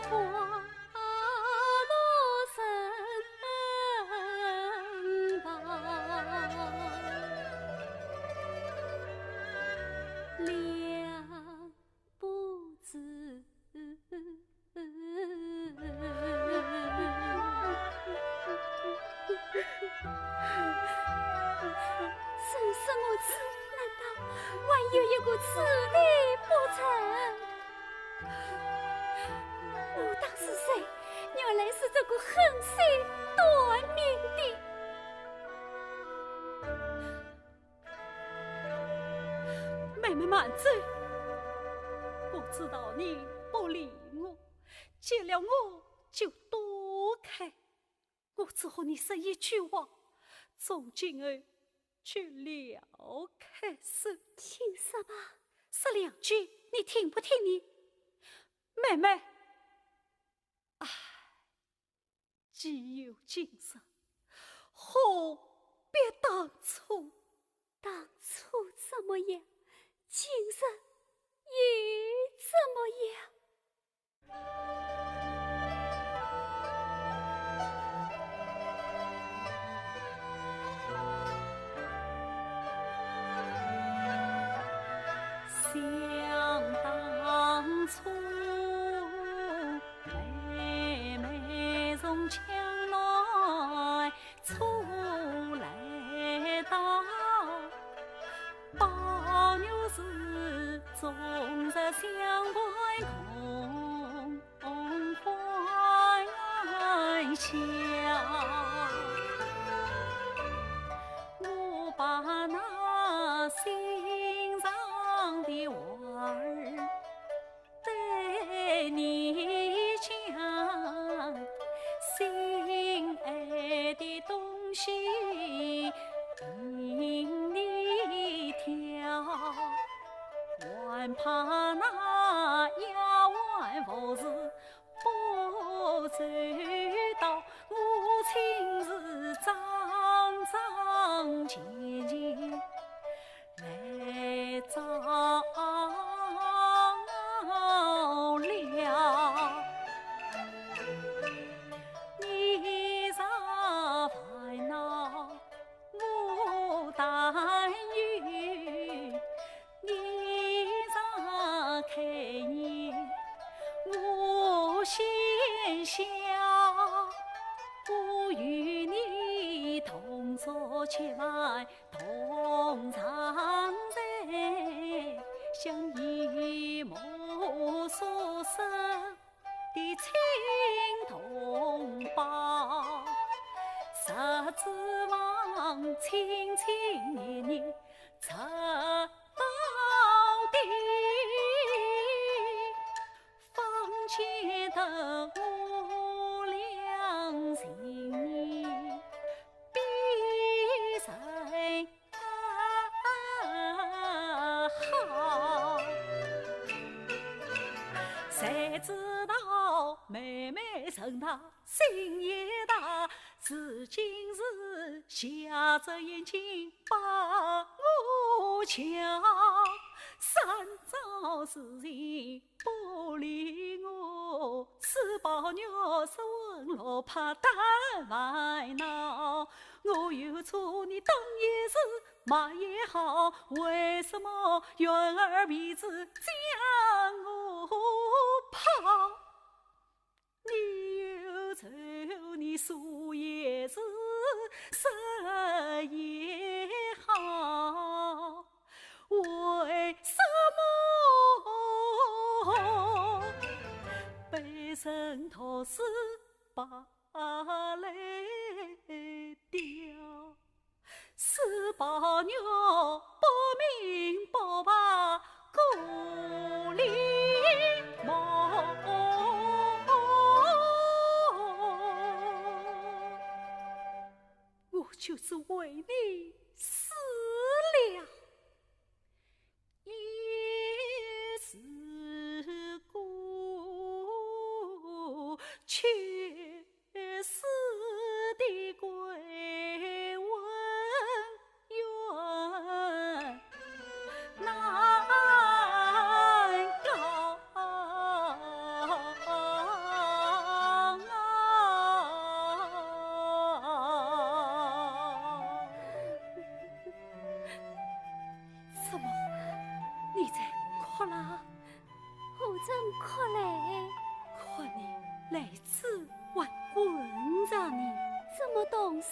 花两不知，生死我此，难道还有一个此地不成？我当是谁？原来是这个横尸短命的。妹妹慢走，我知道你不理我，见了我就躲开。我只和你说一句话，从今儿就了开手。请说吧。说2句，你听不听你？妹妹，唉，既有今生，何必当初？当初怎么样？今生相伴共欢笑。我把那心上的话儿对你讲，心爱的东西听你挑，还怕那丫鬟服侍不周到，我亲自张张结结来找了。你若烦恼，我担忧；你若开眼，我先笑。我与你同坐吃饭，同常在，像一母所生的亲同胞，实指望亲亲热热走到底，方觉得我俩情谊比谁好。谁知道妹妹成大心也大，如今是瞎着眼睛把我瞧，三朝事情不理我，四宝鸟是问罗怕单烦恼。我有错你等也是骂也好，为什么怨儿鼻子将我抛？你有仇你说也是，说也好，为什么被神托死把来掉？四宝鸟不明不白故里梦，我就是为你死了，也是故却死的归文冤难告。怎么，你在哭啦？我真哭嘞！看你来自还混着你，怎么同手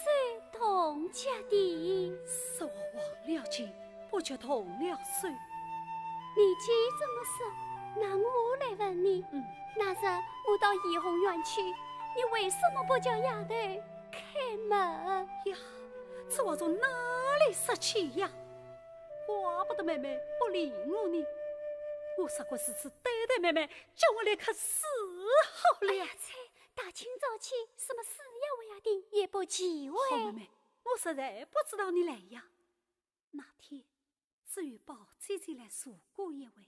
同脚的？是我忘了情，不觉同了手。你既这么说，那我来问你，那日我到怡红院去，你为什么不叫丫头开门呀？这我从哪里说起呀？怪不得妹妹不理我呢。我啥个事次对对妹妹，叫我来可死好了。哎呀，才大清早起，什么事要为丫定也不忌讳。好妹妹，我实在不知道你来呀。那天只有宝姐姐来说过一回，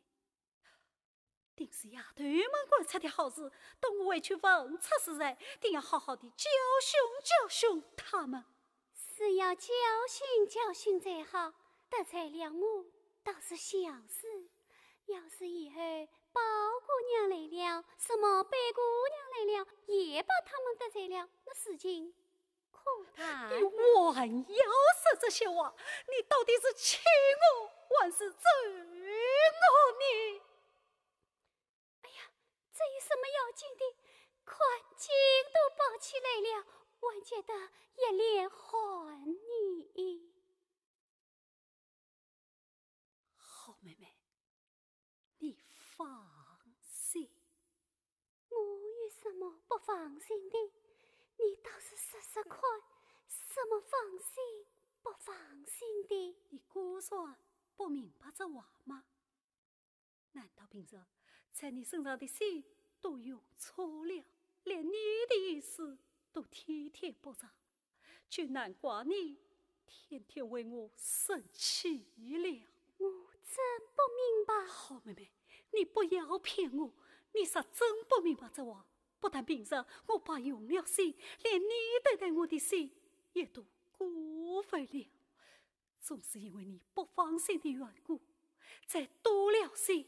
定是丫头们观察的好事，等我回去问出事来，定要好好的教训他们。是要教训才好，得罪了我倒是小事。要是以后宝姑娘来了，什么白姑娘来了，也把他们得罪了，那事情可大。你还要说这些话，你到底是气我还是咒我呢？哎呀，这有什么要紧的？看劲都抱起来了，还觉得一脸寒你。好妹妹，你放心。我有什么不放心的？你倒是说看，什么放心不放心的？你果然不明白这话吗？难道平日在你身上的心都用错了，连你的意思都天天不着，就难怪你天天为我生气了。我真不明白。好妹妹，你不要骗我，你是真不明白这话。不但平日我把用了心，连你对待我的心也都过分了。总是因为你不放心的缘故，才多了心，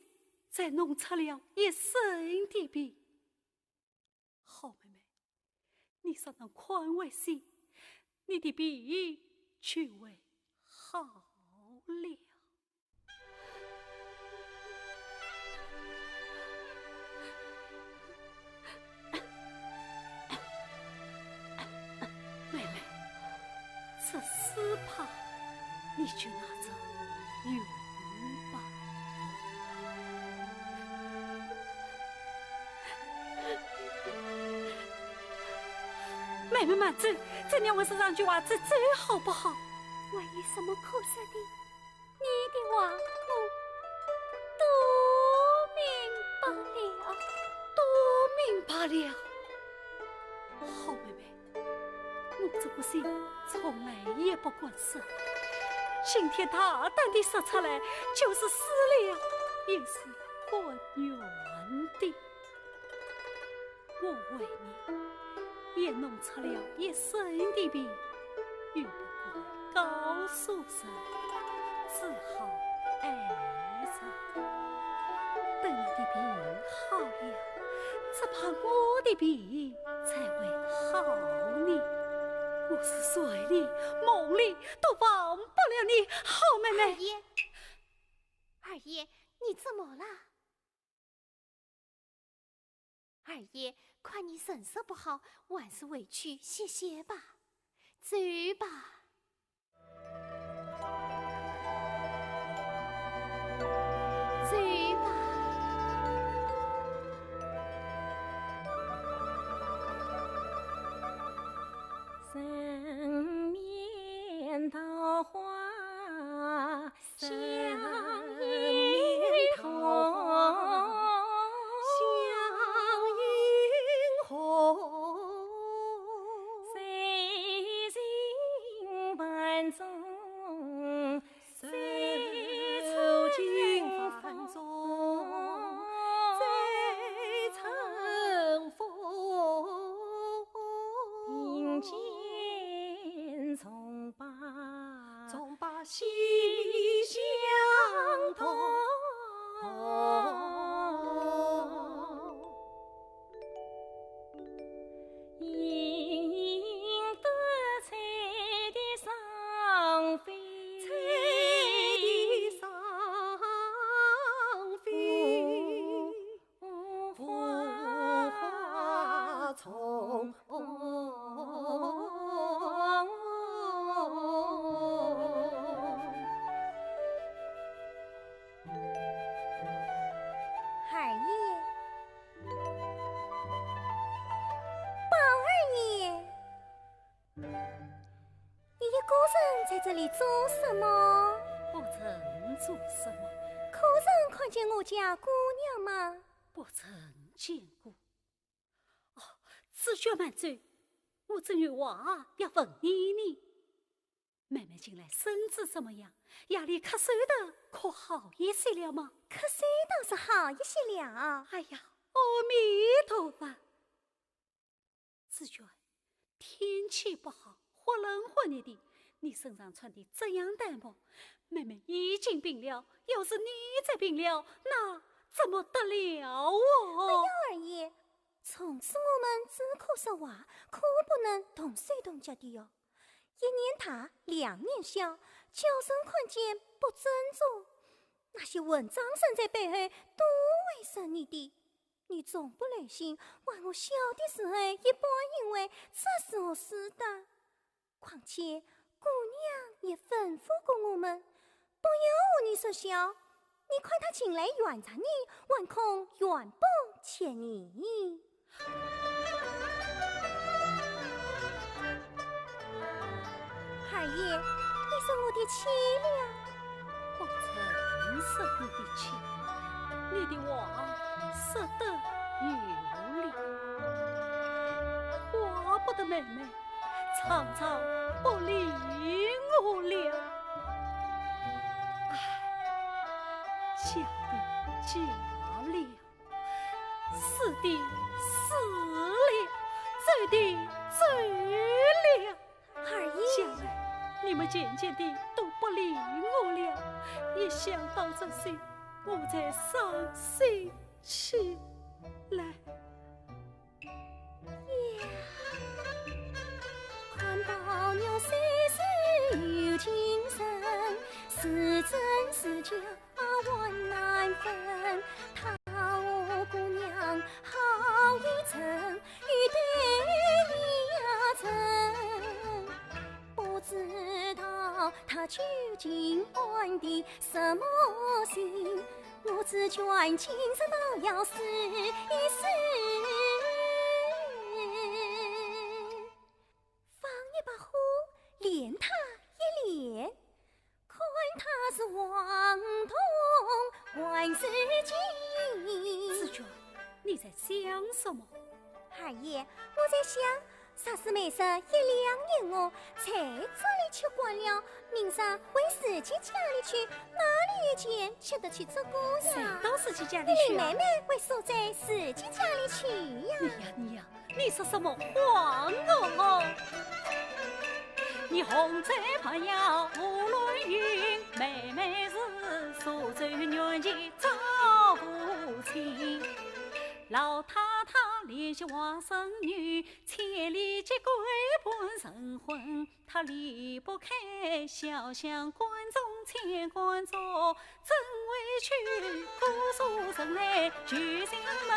才弄出了一身的病。好妹妹，你是能宽慰心，你的病就会好了。妹妹，这丝帕你就拿着用吧。妹妹慢走，再让我身上句话再走好不好？我有什么可说的？你的话我都明白了，都明白了。好妹妹，我这个心从来也不管事，今天大胆地说出来，就是死了也是管用的。我为你也弄出了一身的病，又不敢告诉人，只好挨着。等你的病好了，只怕我的病才会好呢。我是睡里梦里都忘不了你，好妹妹。二爷，你怎么了？二爷，看你神色不好，还是回去歇歇吧。走吧。走吧。人面桃花相映红。心相通，赢得彩的上飞，花丛。在这里做什么？不曾做什么。可曾看见我家姑娘吗？不曾见过。哦，子爵慢走，我正有话要问你呢。妹妹近来身子怎么样？夜里咳嗽的可好一些了吗？咳嗽倒是好一些了。哎呀，阿弥陀佛！子爵，天气不好，忽冷忽热的。你身上穿的这样单薄，妹妹已经病了，要是你再病了，那怎么得了哦？哎呀，二爷，从此我们只可说话，可不能动手动脚的哟。一年大，两年小，叫声看见不尊重，那些文章生在背后都会说你的。你总不忍心还我小的时候一般因为这是我死的，况且姑娘也吩咐过我们，不要和你说笑，你看他进来原着你，还恐原不欠你。二爷，你是我的妻了。我曾是你的妻，你的话说得有理。怪不得妹妹常常不理我了。嫁的嫁了，死的死了，走的走了。二爷，将来你们渐渐的都不理我了，一想到这些，我才伤心起来。看到牛虽是有精神，是真是假万难分。她我姑娘好一层，与对你呀曾，不知道她究竟安的什么心，我只眷情深到要死一死。连他一连，看他是妄动万事尽。子娟，你在想什么？二爷，我在想，啥事没事1、2年哦，才这里吃惯了，明啥回自己家里去，哪里有钱吃得去这个呀？谁到自己家里去啊？你妹妹会锁在自己家里去呀？你说什么话哦？你红嘴怕要无论云，妹妹是苏州元气赵父亲。老太太怜惜外甥女，千里接归半成婚。她离不开小巷观众牵关着，真委屈姑苏城来救心门。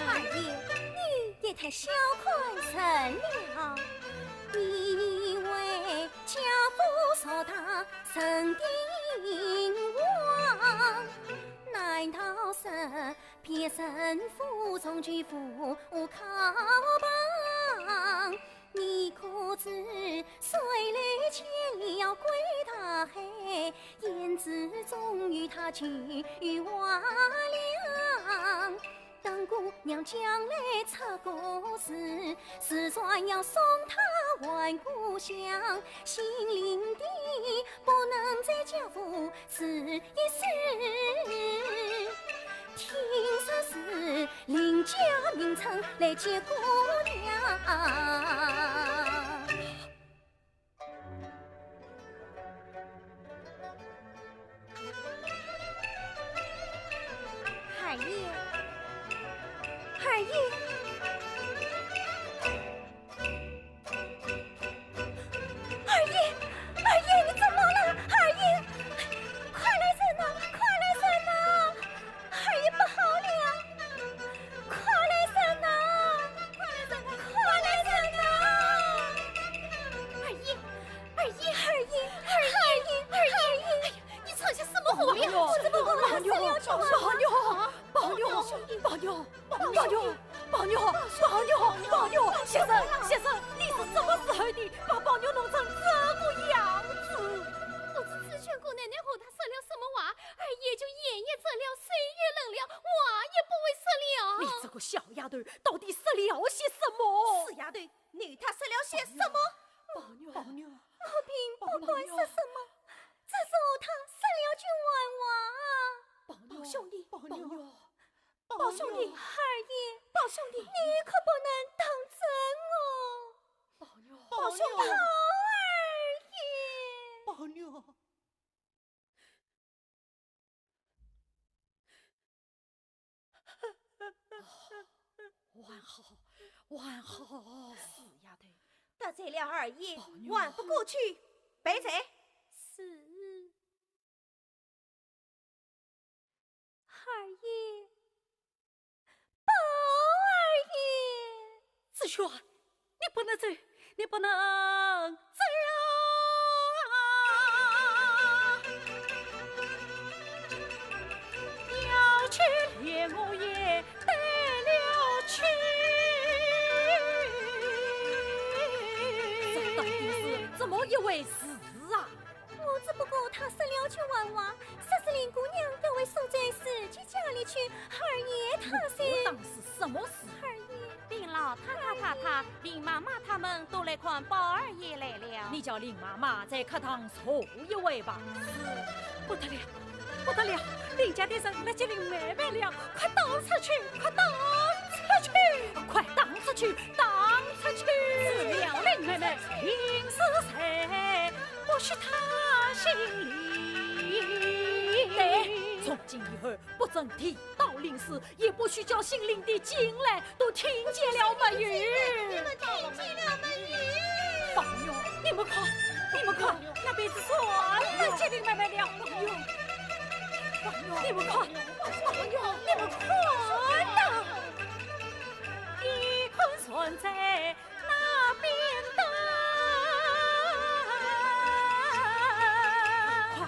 二爷，你也太小看人了。你以为家父说他神定王，难道是偏生父从举父靠帮？你可知水里千里要归他海，胭脂终于他去瓦梁。当姑娘将来出国时，时转要送她还故乡，心灵的不能再家父死一世。听说是邻家名称来接姑娘。二爷，二爷，二爷，你怎么了？二爷，快来人呐！快来人呐！二爷不好了！快来人呐！快来人呐！二爷，你闯下什么祸了？我怎么不能死了去啊？宝妞，先生，你是什么时候的把宝妞弄成这个样子？我是咨询姑奶奶和她说了什么话，二爷就言也责了，水也冷了，话也不会说了。你这个小丫头，到底说了些什么？死丫头，你他说了些什么？宝妞，我并不管说什么，只是他说了句玩话。宝兄弟，宝兄弟，二爷，宝兄弟，你可不能当真哦。宝兄宝二爷，宝妞，完好，死丫头，得罪了二爷，玩不过去，背罪。是二爷，宝二爷，子轩，你不能走，你不能走啊！回事啊？我只不过他生了去玩玩，说是林姑娘要为受罪事去家里去，二爷他我是当是什么事？二爷。林老太、林妈妈他们都来看宝二爷来了。你叫林妈妈在客堂坐一会吧。不得了，不得了！林家的人来接林妹妹了，快荡出去，快荡出去，快荡出去，荡出去！治疗林妹妹，应是谁？不许她心里。对，从今以后不准提到林氏，也不许叫姓林的进来，都听见了没有？你们听见了没有？宝妞，你们看，你们看，那辈子错了，接林妹妹了。宝妞，你们看，宝妞，你们看呐，一坤顺在那边的。快，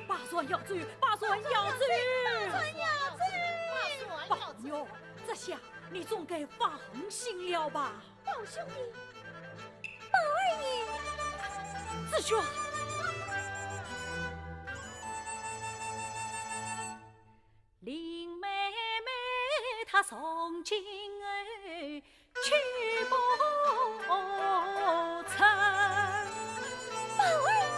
把船要走，把船要走！宝妞，这下你总该放心了吧？宝兄弟，宝二爷，子轩，林妹妹她从今儿去不成。宝二爷。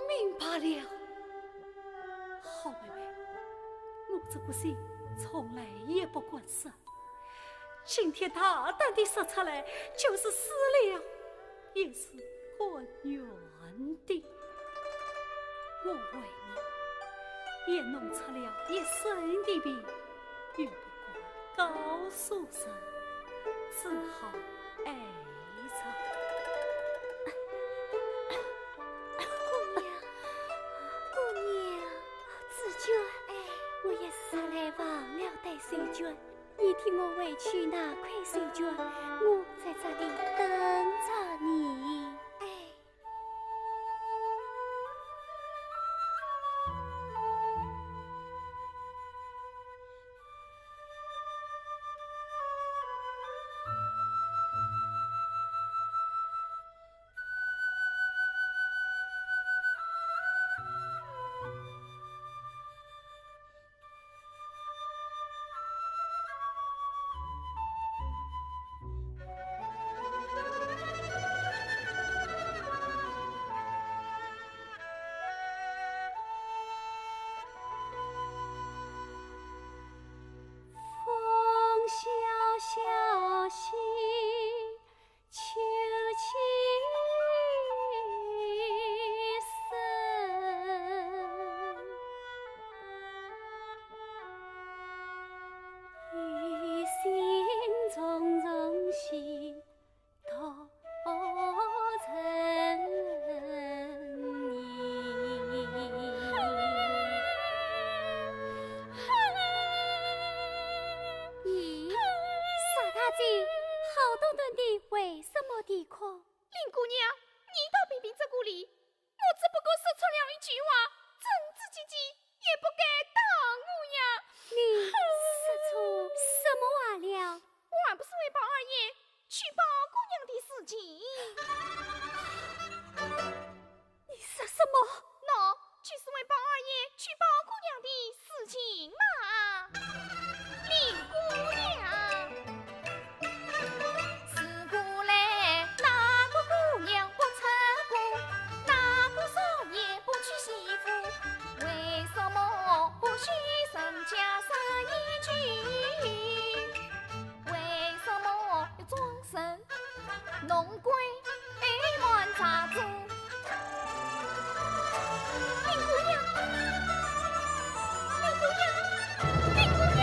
明白了，好妹妹，我这个心从来也不管事。今天大胆地说出来，就是死了，也是管冤的。我为你也弄出了一身的病，又不管告诉人，只好哀着。姑娘，子娟，我也是来忘了带水卷，你替我回去拿块水卷，我在这里等着你。小溪秋气深，一心种种心多成你。好端端的为什么地哭？林姑娘，你倒偏偏这股理，我只不过说出了一句话，真自己也不该打我呀。你说出什么话了？我还不是为宝二爷去报姑娘的事情。你说什么？喏，就是为宝二爷去报姑娘的事情嘛。林姑娘。家杀一句，为什么要装神弄鬼乱查子？林姑娘，林姑娘，林姑娘。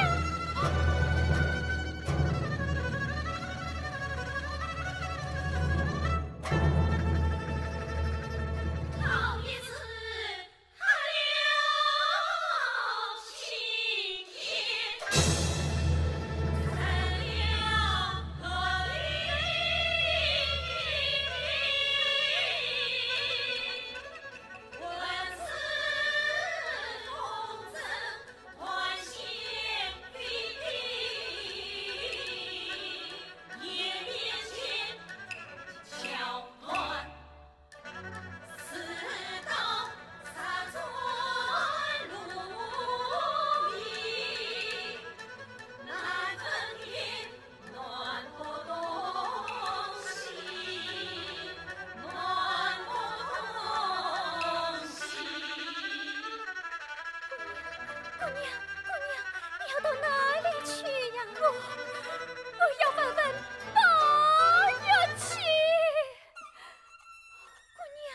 你要到哪里去呀？我要问问八月去。姑娘。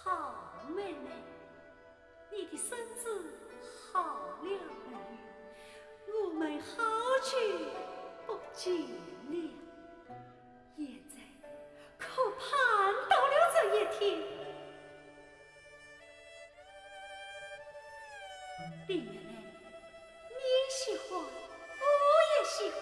好妹妹，你的身子好了没？我们好久不见了，现在可盼到了这一天。林妹妹，你喜欢，我也喜欢。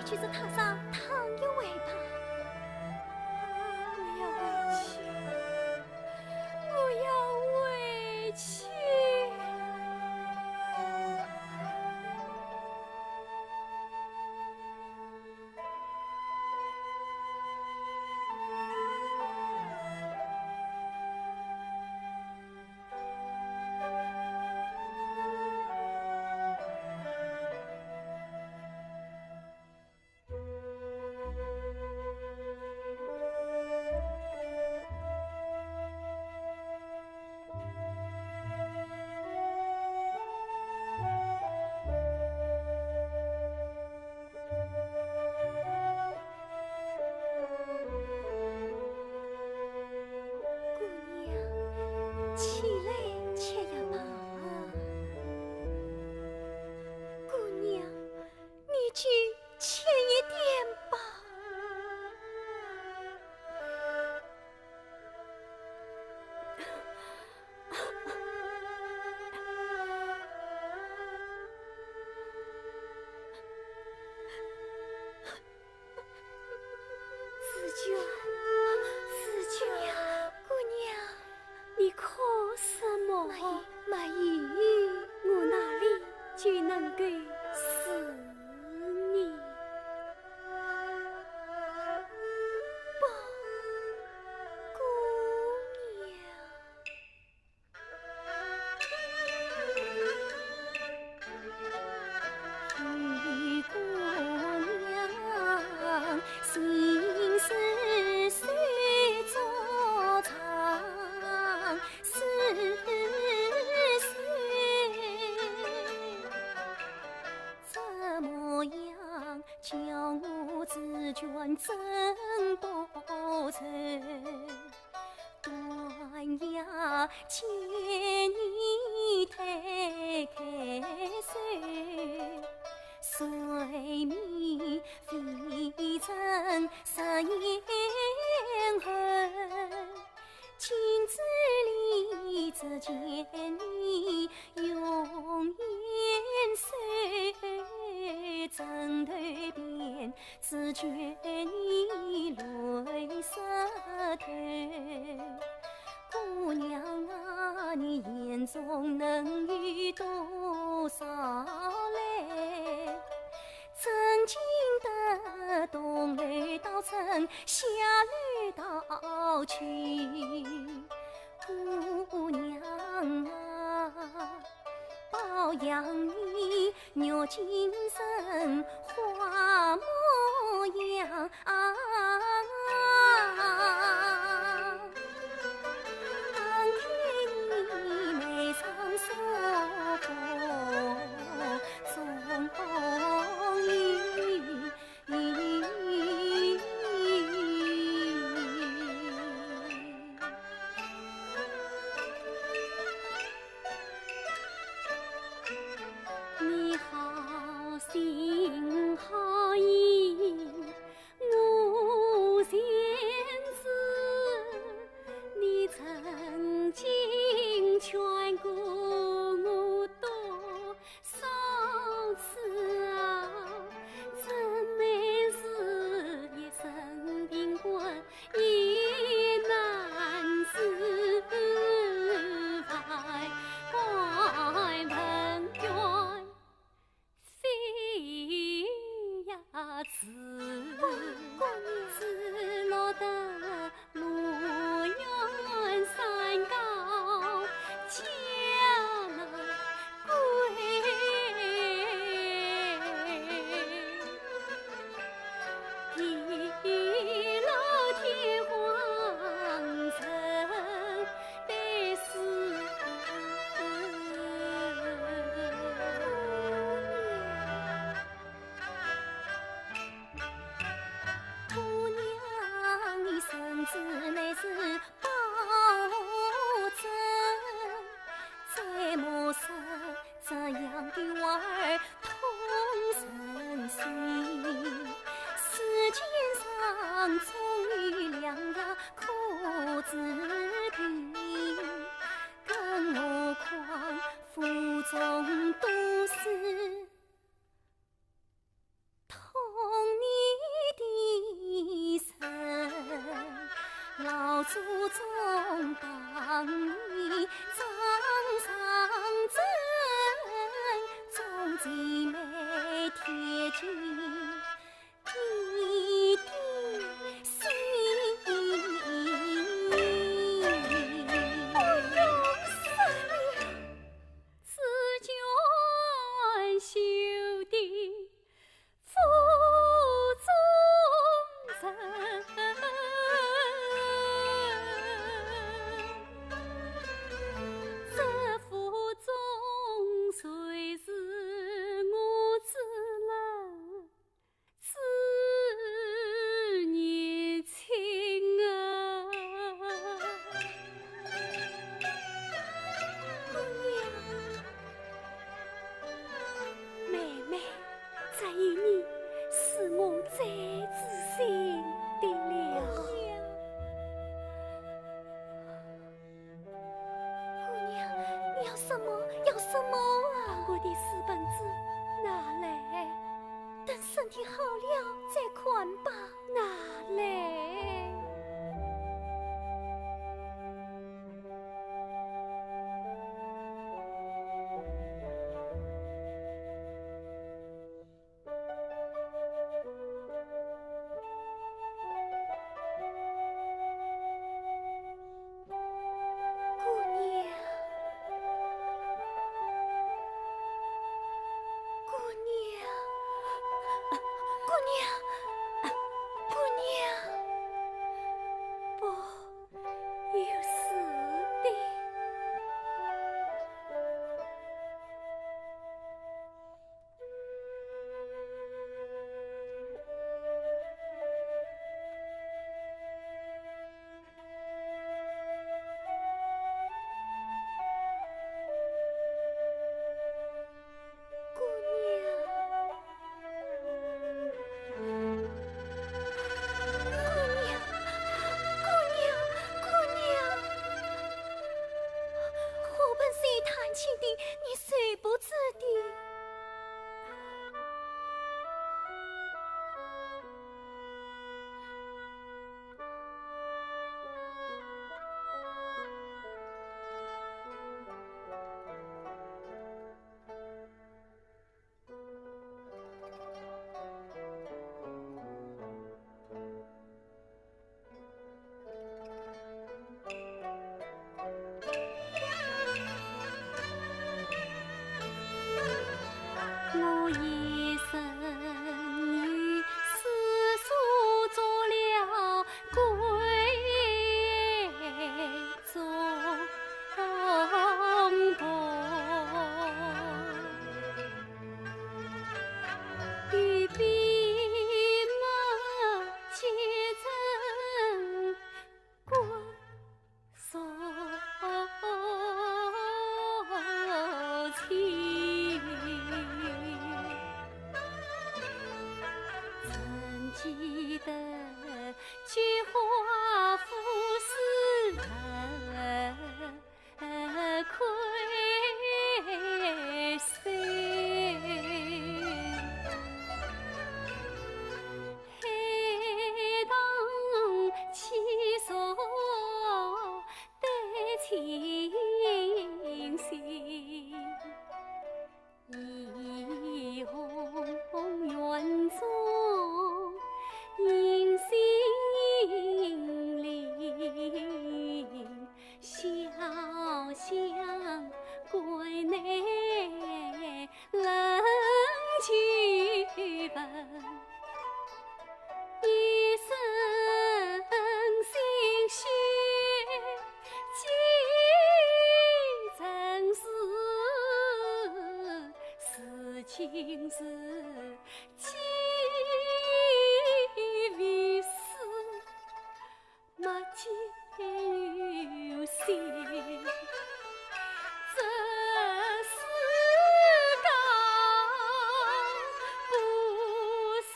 去这榻上躺一会吧。我要回去，我要回去。起来吃呀吧，姑娘，你去吃一点吧。紫娟呀，姑娘。你哭什么？没意，我哪里就能够死你？不，姑娘。玉姑娘，心事虽作长。怎么样叫我紫娟真不成？端呀，牵你推开手，水面飞成十年痕。镜子里只见你用眼手，枕头边只觉你泪湿头。姑娘啊，你眼中能有多少泪？曾经的东楼到城，下楼到亲姑娘啊，保养你肉精神花模样啊，给你眉上梳红中衣。你好心好意，我贤子，你曾经劝过我多少次啊？真没事一身贫困也难自怀，怪文娟非呀自落得路远山高，家门归。地老天荒尘得死。姑娘，你身子乃是宝珍，再莫说这样的娃儿痛身心。世间上总有良药可治病，更何况腹中都是痛你的身，老祖宗当你掌上针，众姐妹贴近你的心。此卷修的腹中人。情是几为师，莫见有心。这世间不想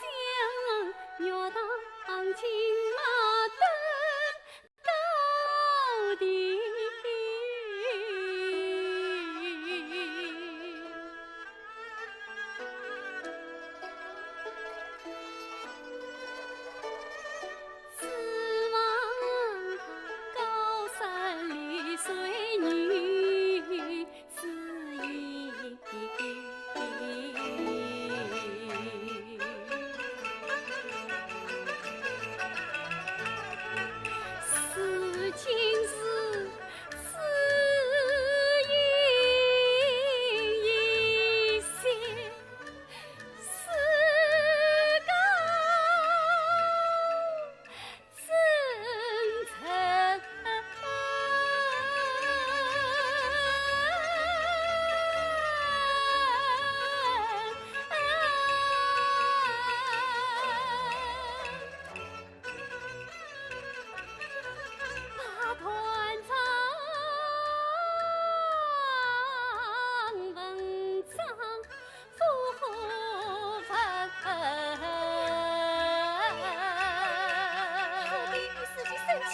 要当亲马登高地。指望高山里水女知音。事情是此因一线，世间真诚。马团长文章复分，你自己生气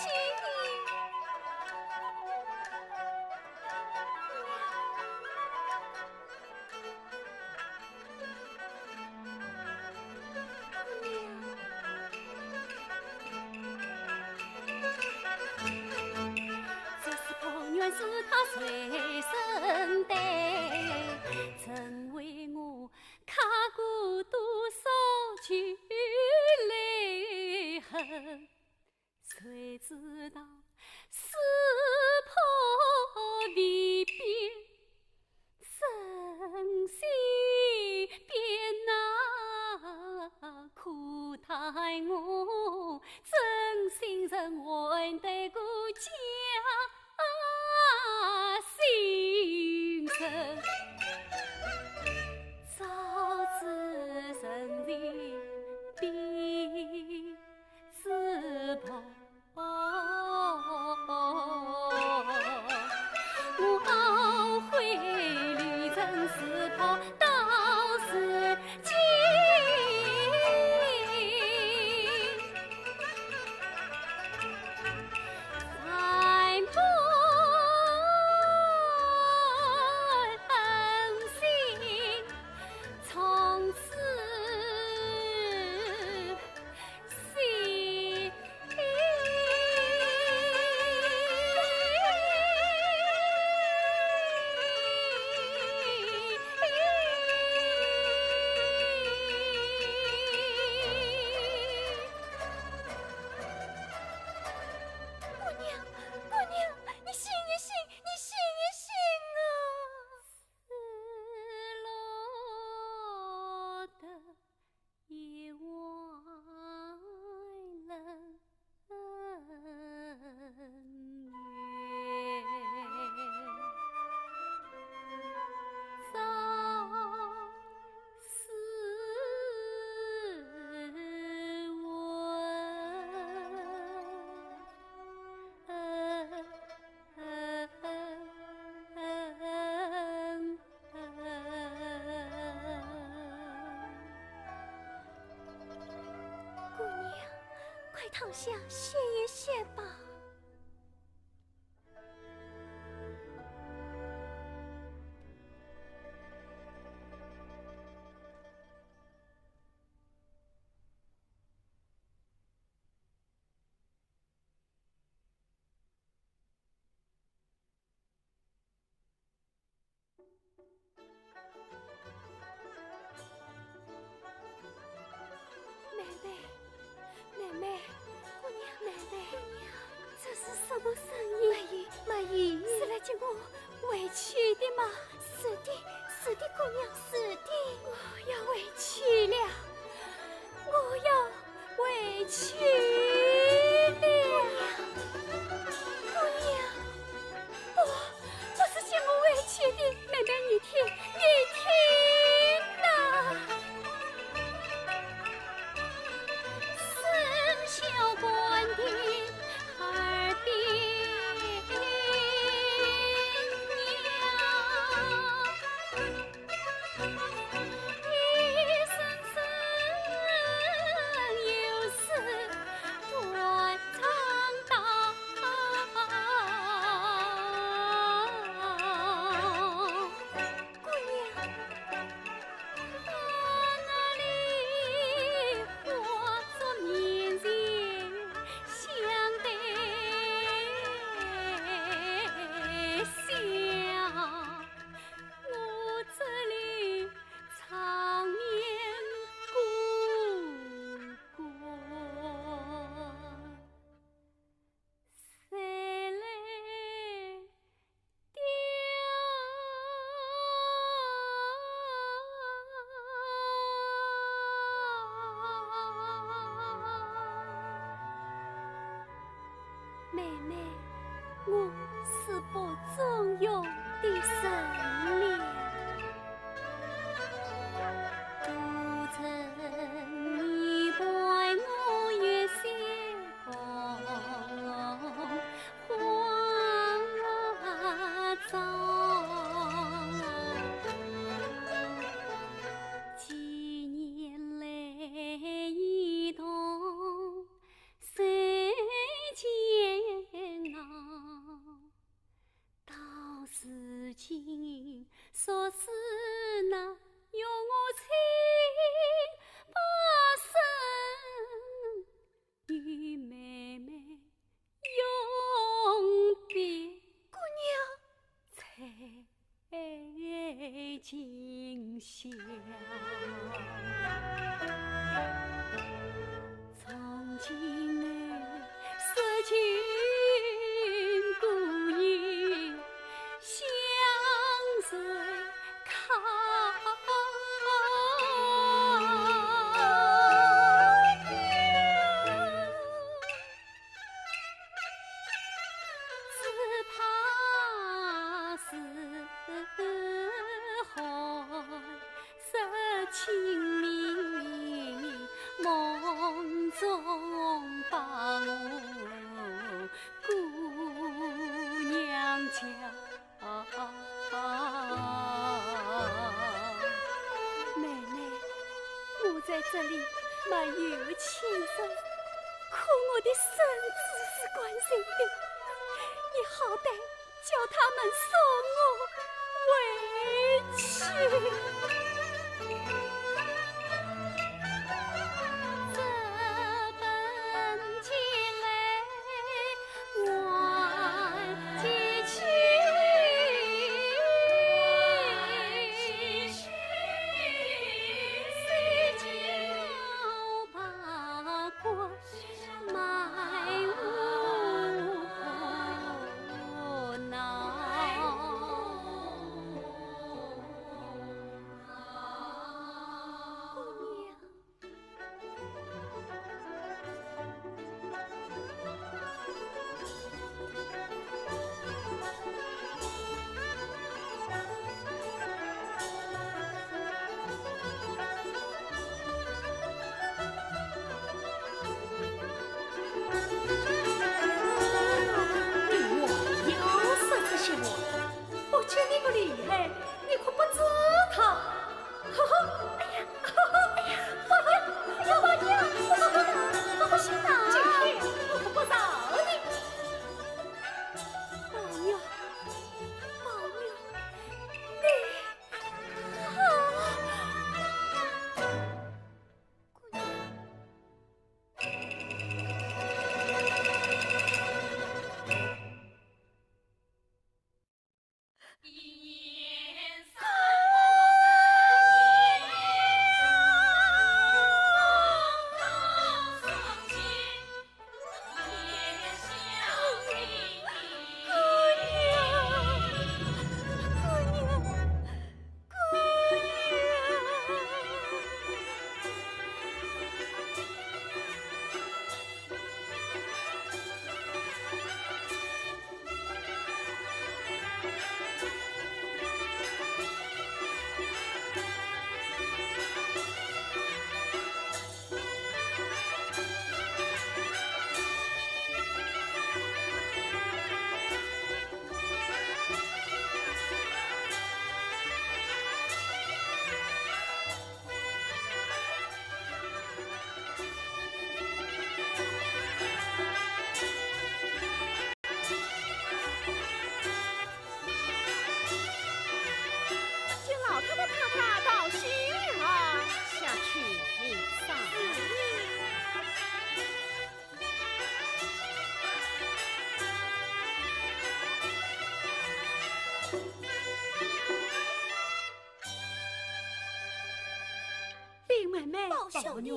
这是朋友是他随身带，曾为我刻过多少句泪痕，谁知道撕破离别，身心变那苦待我，真心人还对过家心声。早知人人彼此薄，我懊悔旅程是跑到是今。在梦醒，从此心。姑娘，你醒一醒，你醒一醒啊！赤裸的夜外冷月，早是姑娘，快躺下歇一歇吧。妹妹，姑娘，妹妹，这是什么声音？马姨，是来接我回去的吗？是的，是的，姑娘，是的，我要回去了，我要回去了，姑娘，不是接我回去的，妹妹，你听呐。妹妹，我是不中用的神了。不曾你陪我月仙光花妆，几年来一同受煎熬，到如今说是那用我情不胜，与妹妹永别。姑娘，才今宵。从今来失去故友，相随靠。只怕是海失清明，梦中把我姑娘叫。妹妹，我在这里没有亲人，可我的孙子是关心的，你好歹叫他们送我回去。这本前来还几去，谁叫把国埋无妹妹，宝兄弟，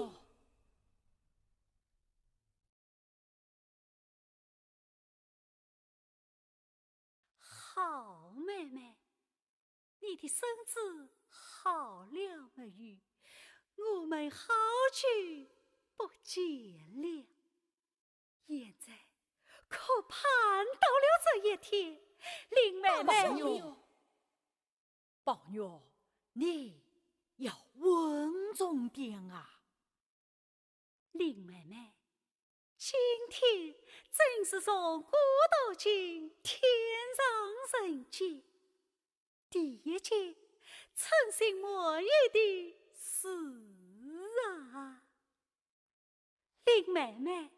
好妹妹，你的孙子好了没有？我们好久不见了。现在可盼到了这一天，林妹妹，宝玉，你要稳重点啊！林妹妹，今天正是从古道经天上人间第一件称心莫疑的事啊！林妹妹，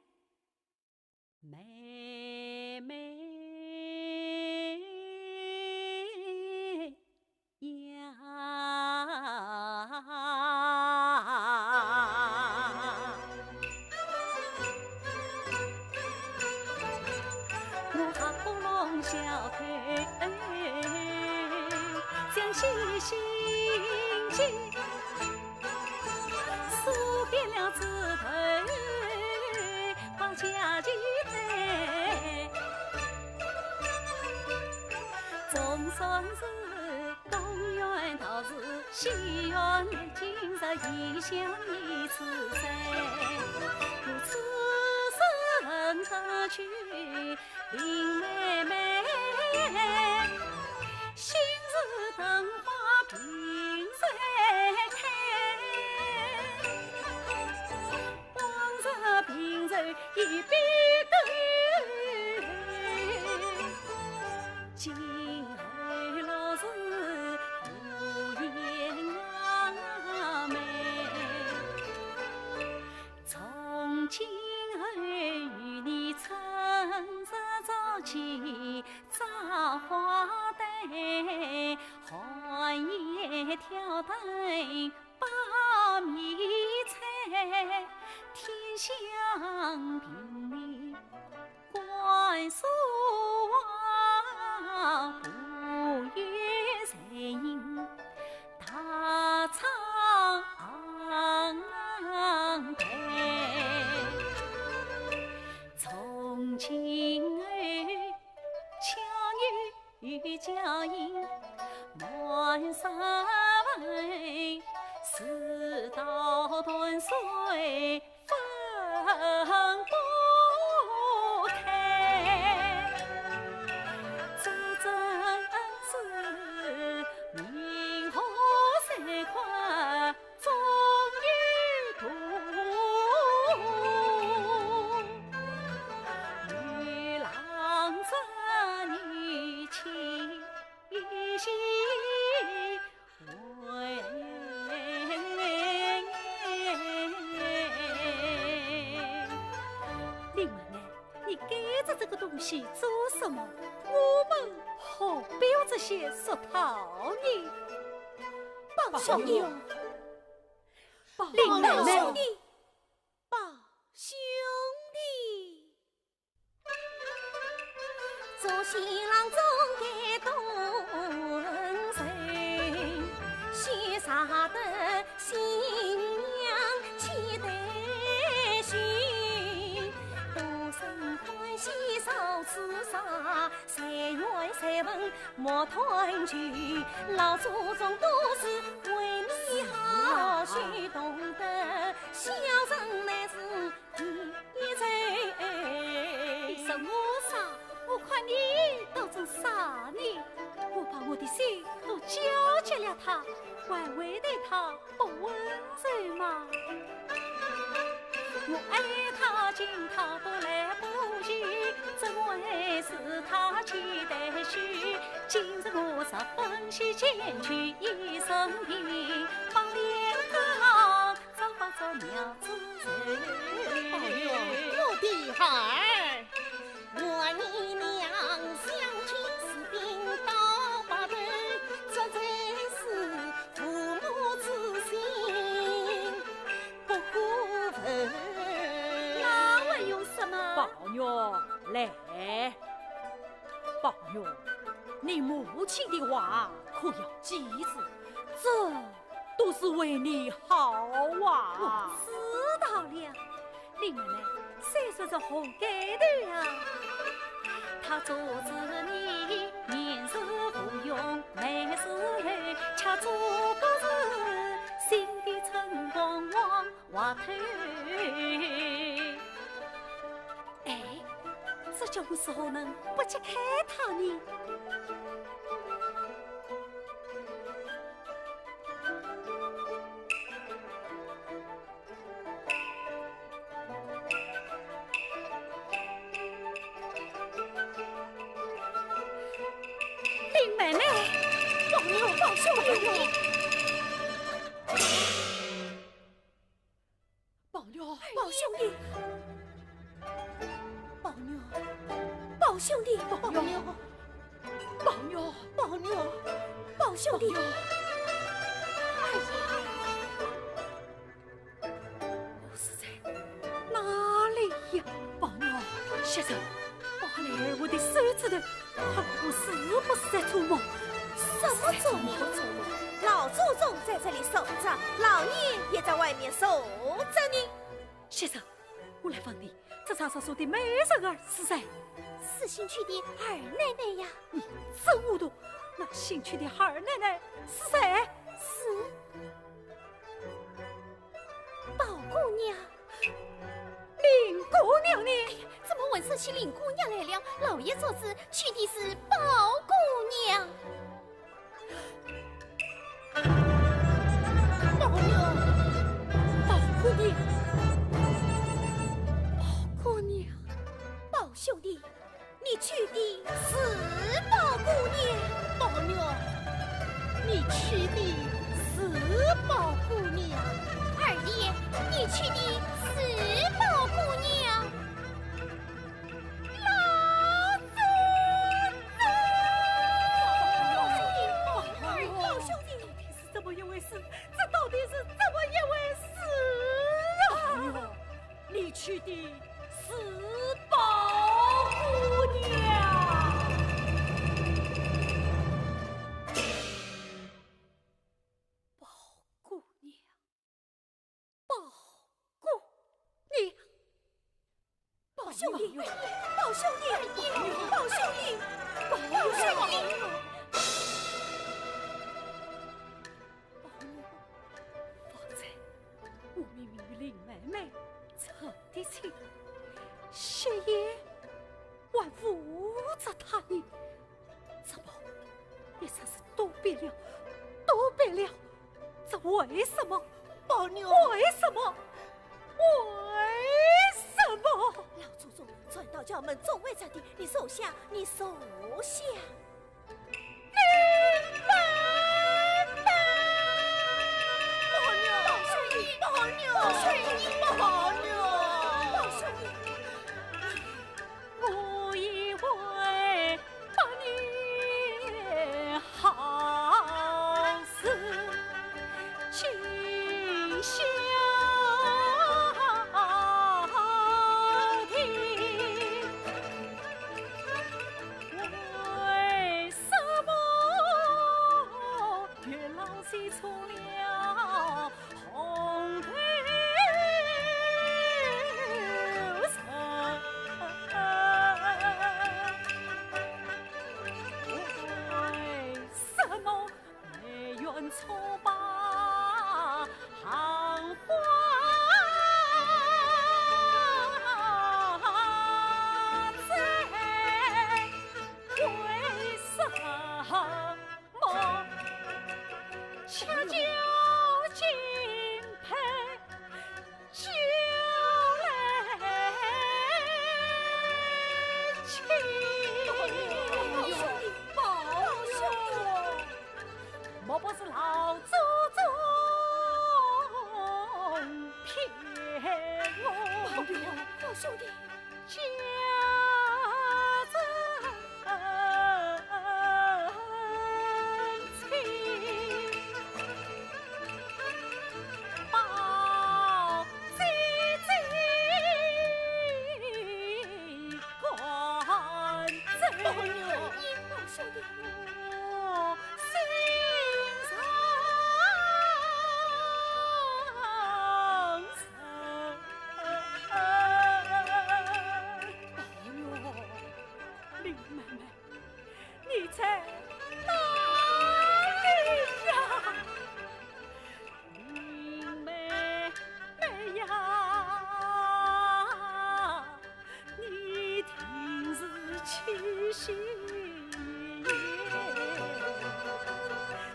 妹妹呀，我好不容小腿将细心结，数遍了枝头把家计带，总算是东园桃子西园今日一乡一次在，如此生何去林妹妹，心事等花凭谁开？往日平日一笔勾，今后老是无言啊妹，从今后与你春日早起扎花带，寒夜挑担把米菜，天香平里观树啊，不与谁饮大唱陪。从今后巧女佳音满山围，世道断水分不开，这真是名河三宽终于渡，女郎织女情系为林妹妹，你给着这个东西做什么？我们何必要这些俗套呢？宝兄弟，林妹妹，宝兄弟，做新郎总该懂谁，许啥的新娘期待寻，多生欢喜少吃啥，谁怨谁问莫团聚，老祖宗都是为你好，须懂得孝顺乃是一罪。你说我傻，我看你都做啥呢？我把我的心都交给了他，还为对他不温柔吗？我爱他敬他不来不及，怎会是他期待许？今日我十分喜前去一生平，把脸刚早把这苗子宝玉，我的孩儿，我你娘相亲似冰刀把头，这才是父母之心，不过分。那还有什么？宝玉来，宝玉，你母亲的话可要记住，这都是为你好啊！我知道了，林妹妹，谁说这活该的呀？他阻止你年事无用，没事后恰做不是心底春光往外透。哎，这叫我是何能不去看他呢？林妹妹，王牛王兄弟，宝妞，宝兄弟，宝妞，宝兄弟，宝妞，宝妞，宝妞，宝兄弟，我是在哪里呀？宝妞，先生，拔来我的手指头，看我是不是在做梦？什么做梦？老祖宗在这里守着，老爷也在外面守着呢。先生，我来问你，这茶上说的美人儿是谁？是新娶的二奶奶呀，你真糊涂！那新娶的二奶奶是谁？是宝姑娘。林姑娘呢？怎么闻说起林姑娘来了？老爷做主娶的是宝姑娘。宝妞，宝姑娘，宝姑娘，宝兄弟，你娶的是宝姑娘。宝妞，你娶的是宝姑娘。二爷，你娶的是宝姑娘。老祖宗，宝兄弟，到底是怎么一回事？这到底是怎么一回事啊？你娶的是宝姑娘。宝姑娘，宝姑娘，宝兄弟，宝兄弟，宝兄弟，宝兄弟。方才我明明与林妹妹成的亲，谁也还扶着她呢？怎么一下子都变了，都变了？这为什么？宝妞，为什么？为什么？老祖宗传到教门总为这的，你手下，你手下。宝妞，宝妞，宝妞，我以为把你好似今宵的，为什么月老西出了红头为什么梅园错把行花在？为什么恰就敬佩就来亲？莫不是老祖宗骗我？宝兄弟，家珍亲，报姐关贼。宝兄弟，我心上林妹妹，你在哪里呀？林妹妹呀，你听是心也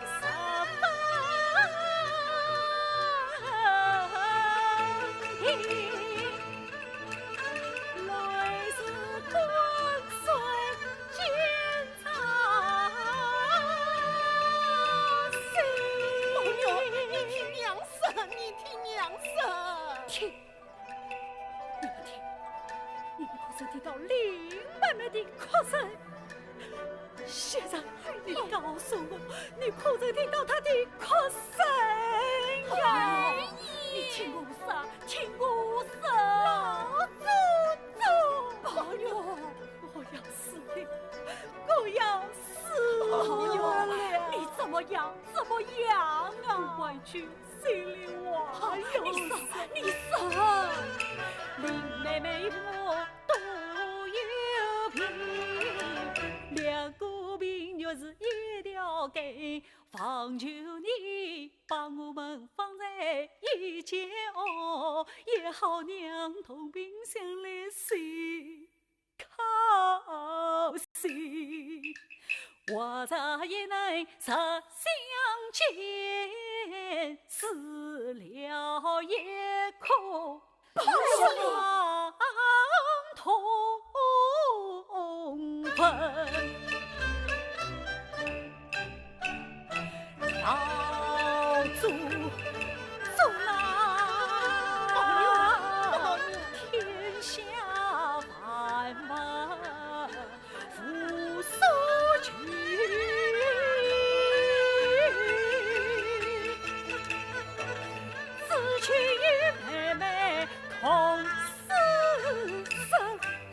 十分来自关水见长心。宝娘，你听娘声，你听娘声。听，你们听，你们可曾听到林妹妹的哭声？先生，你告诉我，你可曾听到她的哭声呀？你听我说，听我说，老祖宗，宝玉，我要死了，我要死了！你怎么样？怎么样啊？委屈心里话有你说，林妹妹我都有病，两个病肉是一条根，方求你把我们放在一间屋，也好娘同病相来随靠心。我咋也能实相见，死了也可相同分。老祖宗啊，天下万物复所居。此去与妹妹同死生。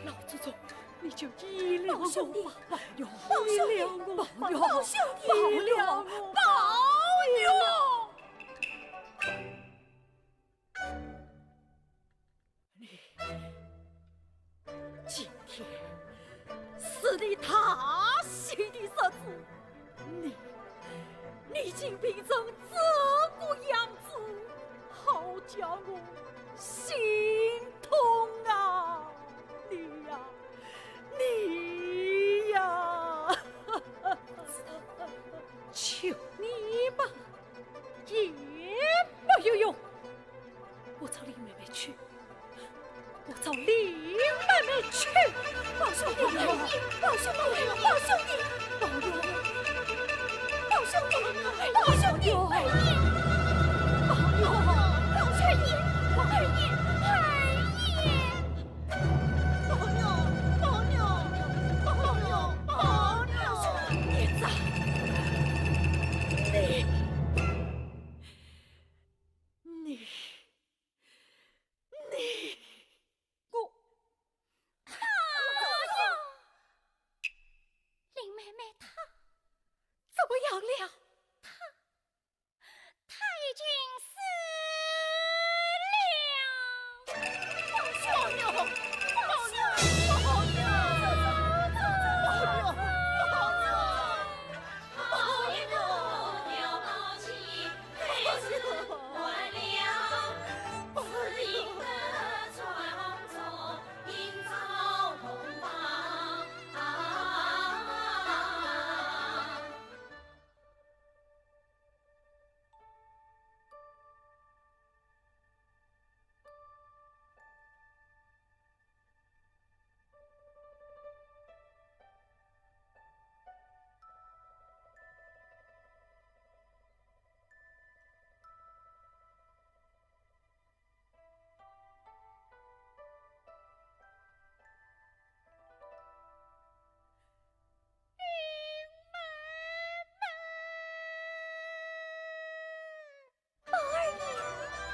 老祖宗，你就医疗我吧，保佑，医疗我，保佑，兄弟，医疗我，保佑。今天是你他心的日子，你竟变成这个样子，好叫我心痛啊！你呀，求你吧，也没有用。我找林妹妹去，我找林妹妹去，宝兄弟，宝兄弟，宝兄弟，宝兄弟，宝兄弟，宝兄弟，宝兄弟，宝兄弟，宝兄弟。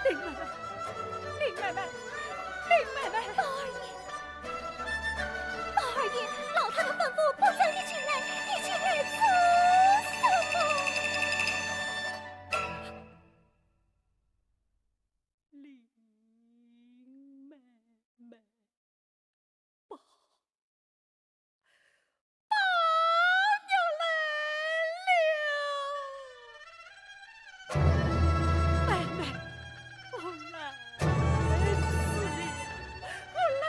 林妹妹，林妹妹，林妹妹，宝二爷，宝二爷，老太太吩咐不准你进来，你进来做什么？林妹妹，宝娘来了。妹妹，我来迟了，我来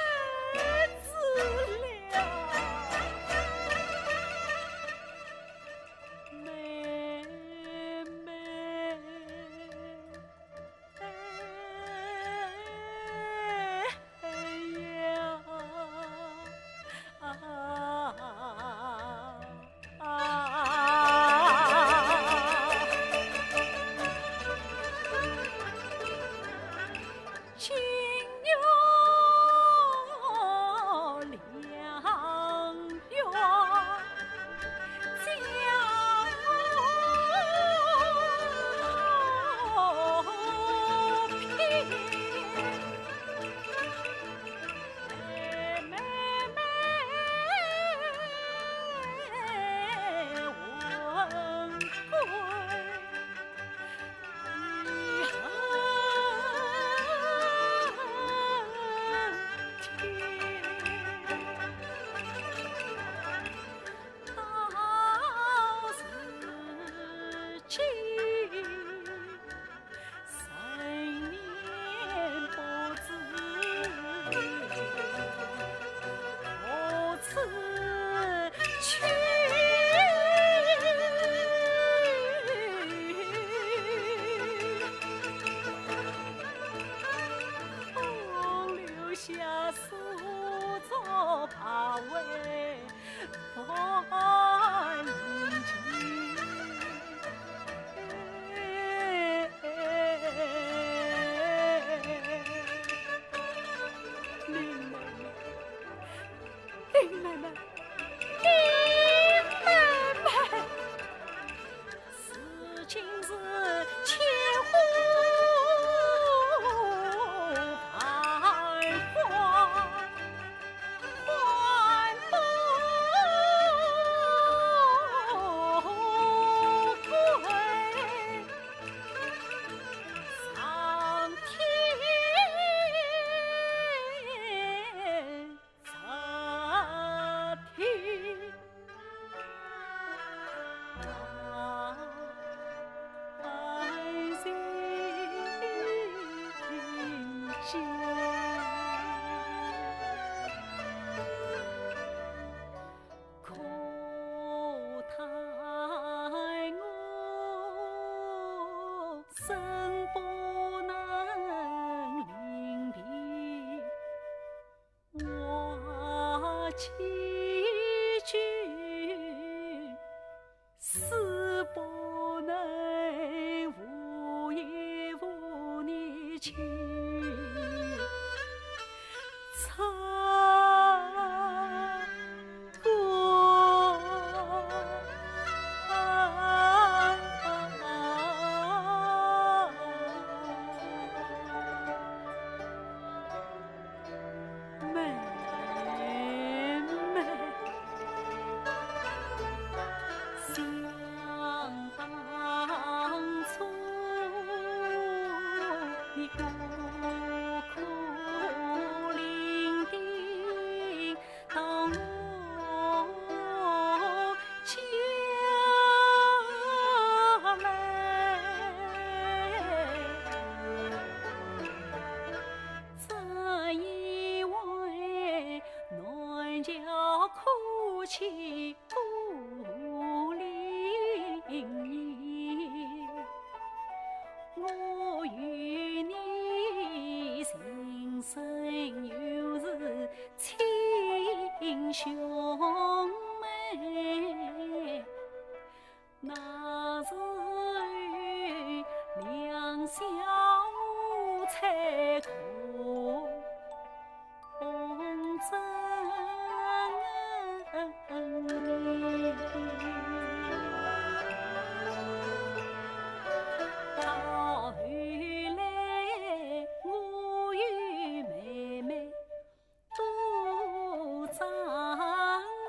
起孤零零，我与你情深又是亲兄妹，那是两小无猜空真理。到后来，我与妹妹都长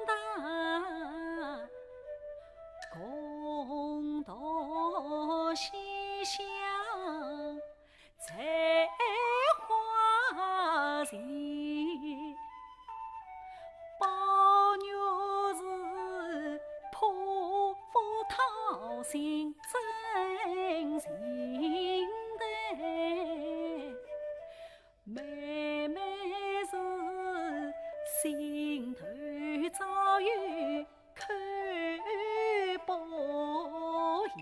大，共度西厢采花情。宝玉是破腹掏心真情的，妹妹是心头早有看薄意，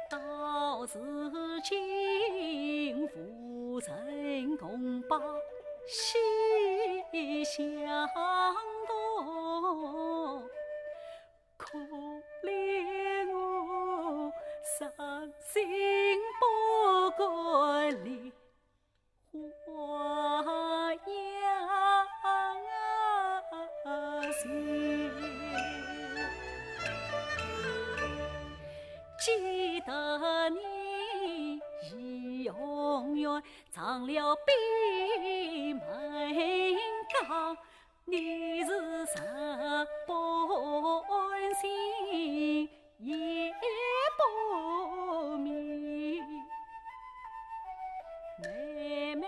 到如今夫人共把喜相同，可怜我伤心不过梨花样情。记得你已永远长了闭门岗，你是十本心也不明。妹妹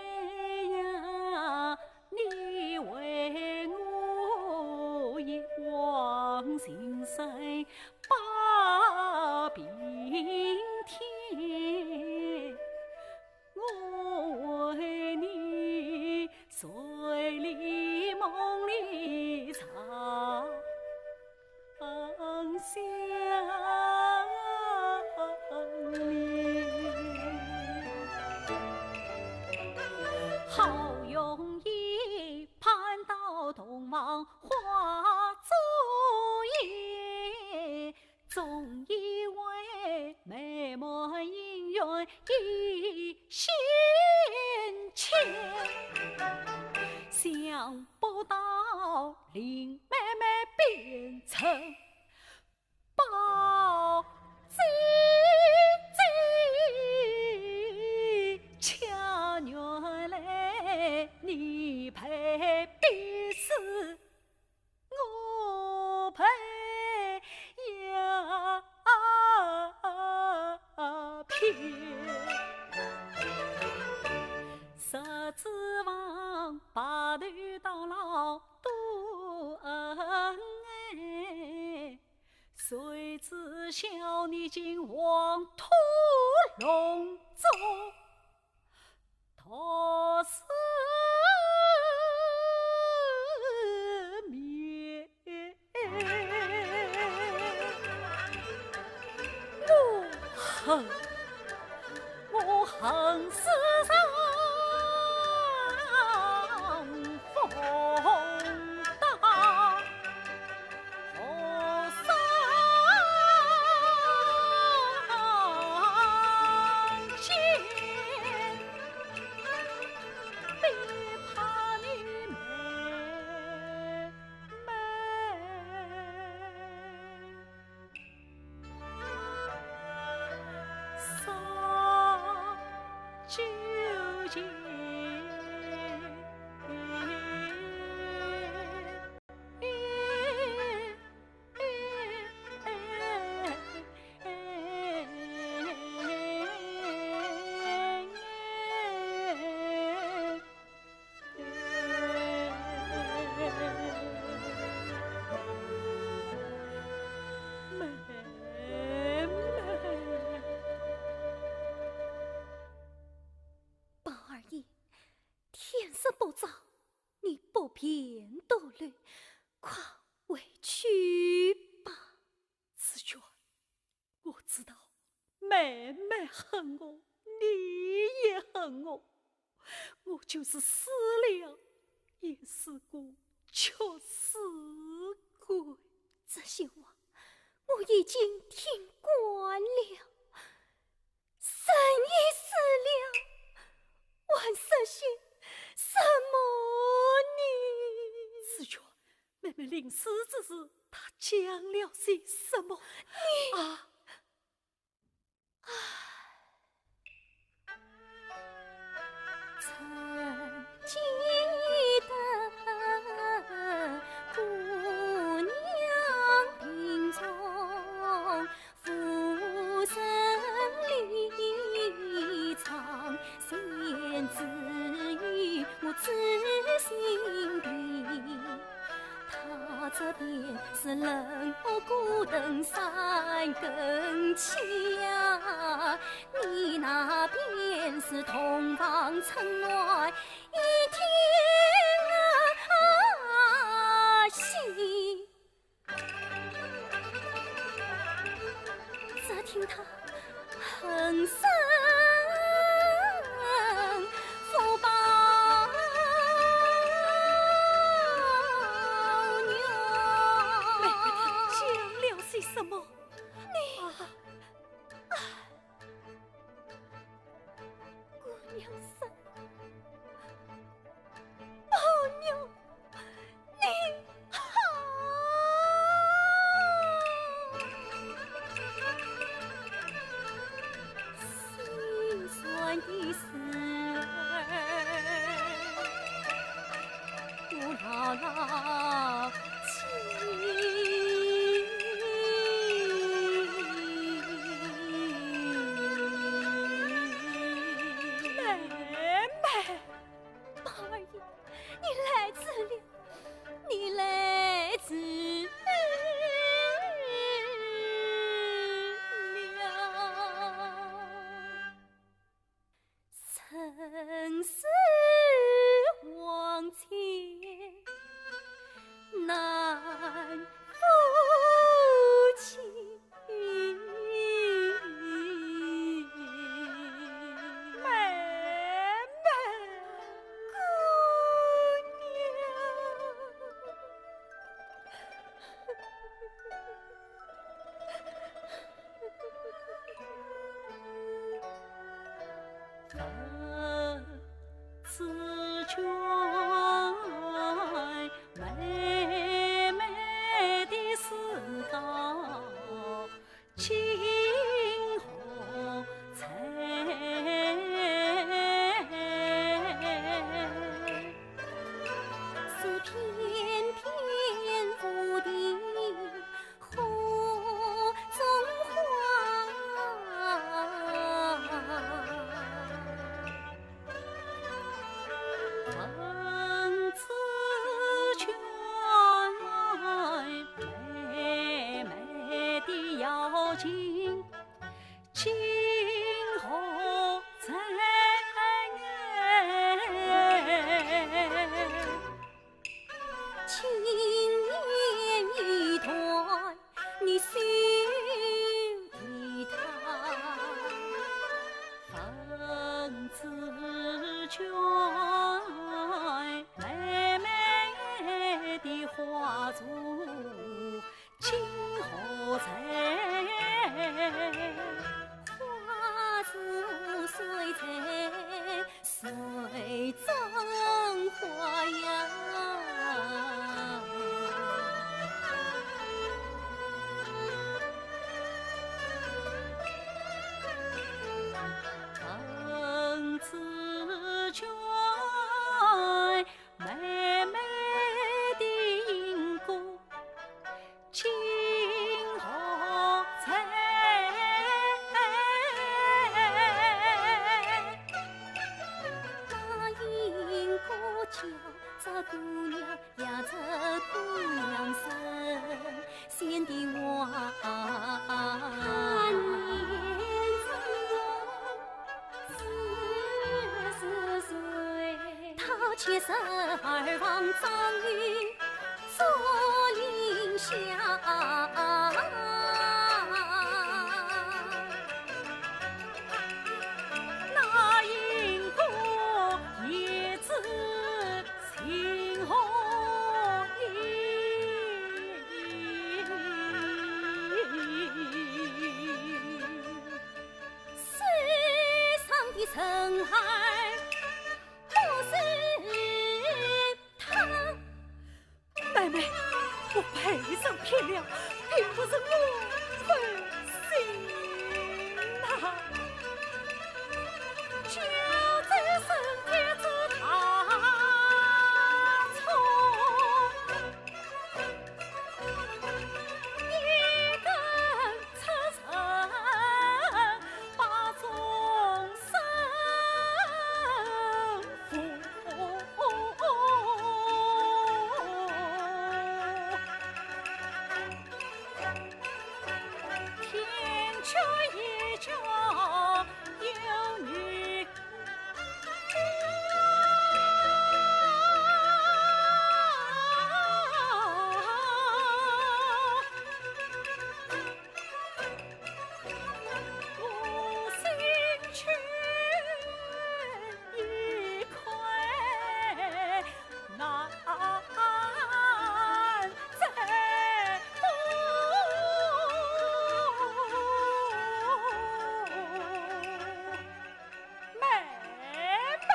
呀，你为我一往情深把平添，我为你睡里梦里长相恋，好容易盼到同房花烛夜，总以为美满姻缘已现前，想不到林妹妹变成宝鸡，恰原来你配必是我配呀偏，十指望白头到老多恩爱，谁知晓你竟黄土笼中逃死灭。我恨世上风大，何生奸，别怕你妹伤纠结。宝二爷，天色不早，你不便多虑，快回去吧。子娟，我知道妹妹恨我，你也恨我，我就是死了，也是个缺死鬼。这些话我已经听惯了。神已死了，还实现什么呢？子娟，妹妹临死之时，她讲了些什么？你啊！曾记得姑娘病重，父身离场，先知于我知心地。他这边是冷我孤灯三更起呀，你那边是同房城外一天戏。只听他哼声福报什么？姑娘生，宝妞，你好！心酸的事儿，不牢牢记。你来自了，曾是往前难复起。子娟，妹妹的思高，今后才是翩翩舞的火中恨子娟，妹妹的妖精，今后在情缘一段，你休提他。恨子娟，妹妹的花烛，今后在。花烛虽在，谁葬花呀？恨子娟，妹妹的因果，今后才。那因果叫这姑娘呀，这姑娘生先的娃40岁，她却12房张云那银果叶子新红世上的尘埃不是他。妹妹，我赔上骗了，并不是我狠心呐，就在升天之大错，一根刺成把众生天却一家有女。我心却一块难再妹妹，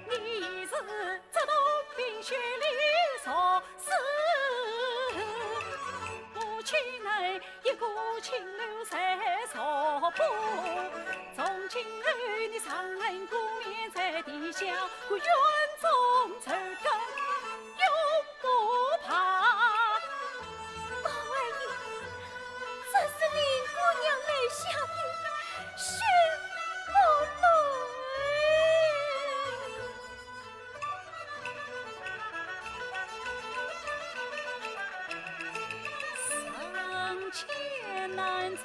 你是这东冰雪里所死，我亲爱一个清流在所不，从今后你上恩过面在地下，我愿中仇根永不怕。老阿姨，这是林姑娘泪下的血落泪。上前难在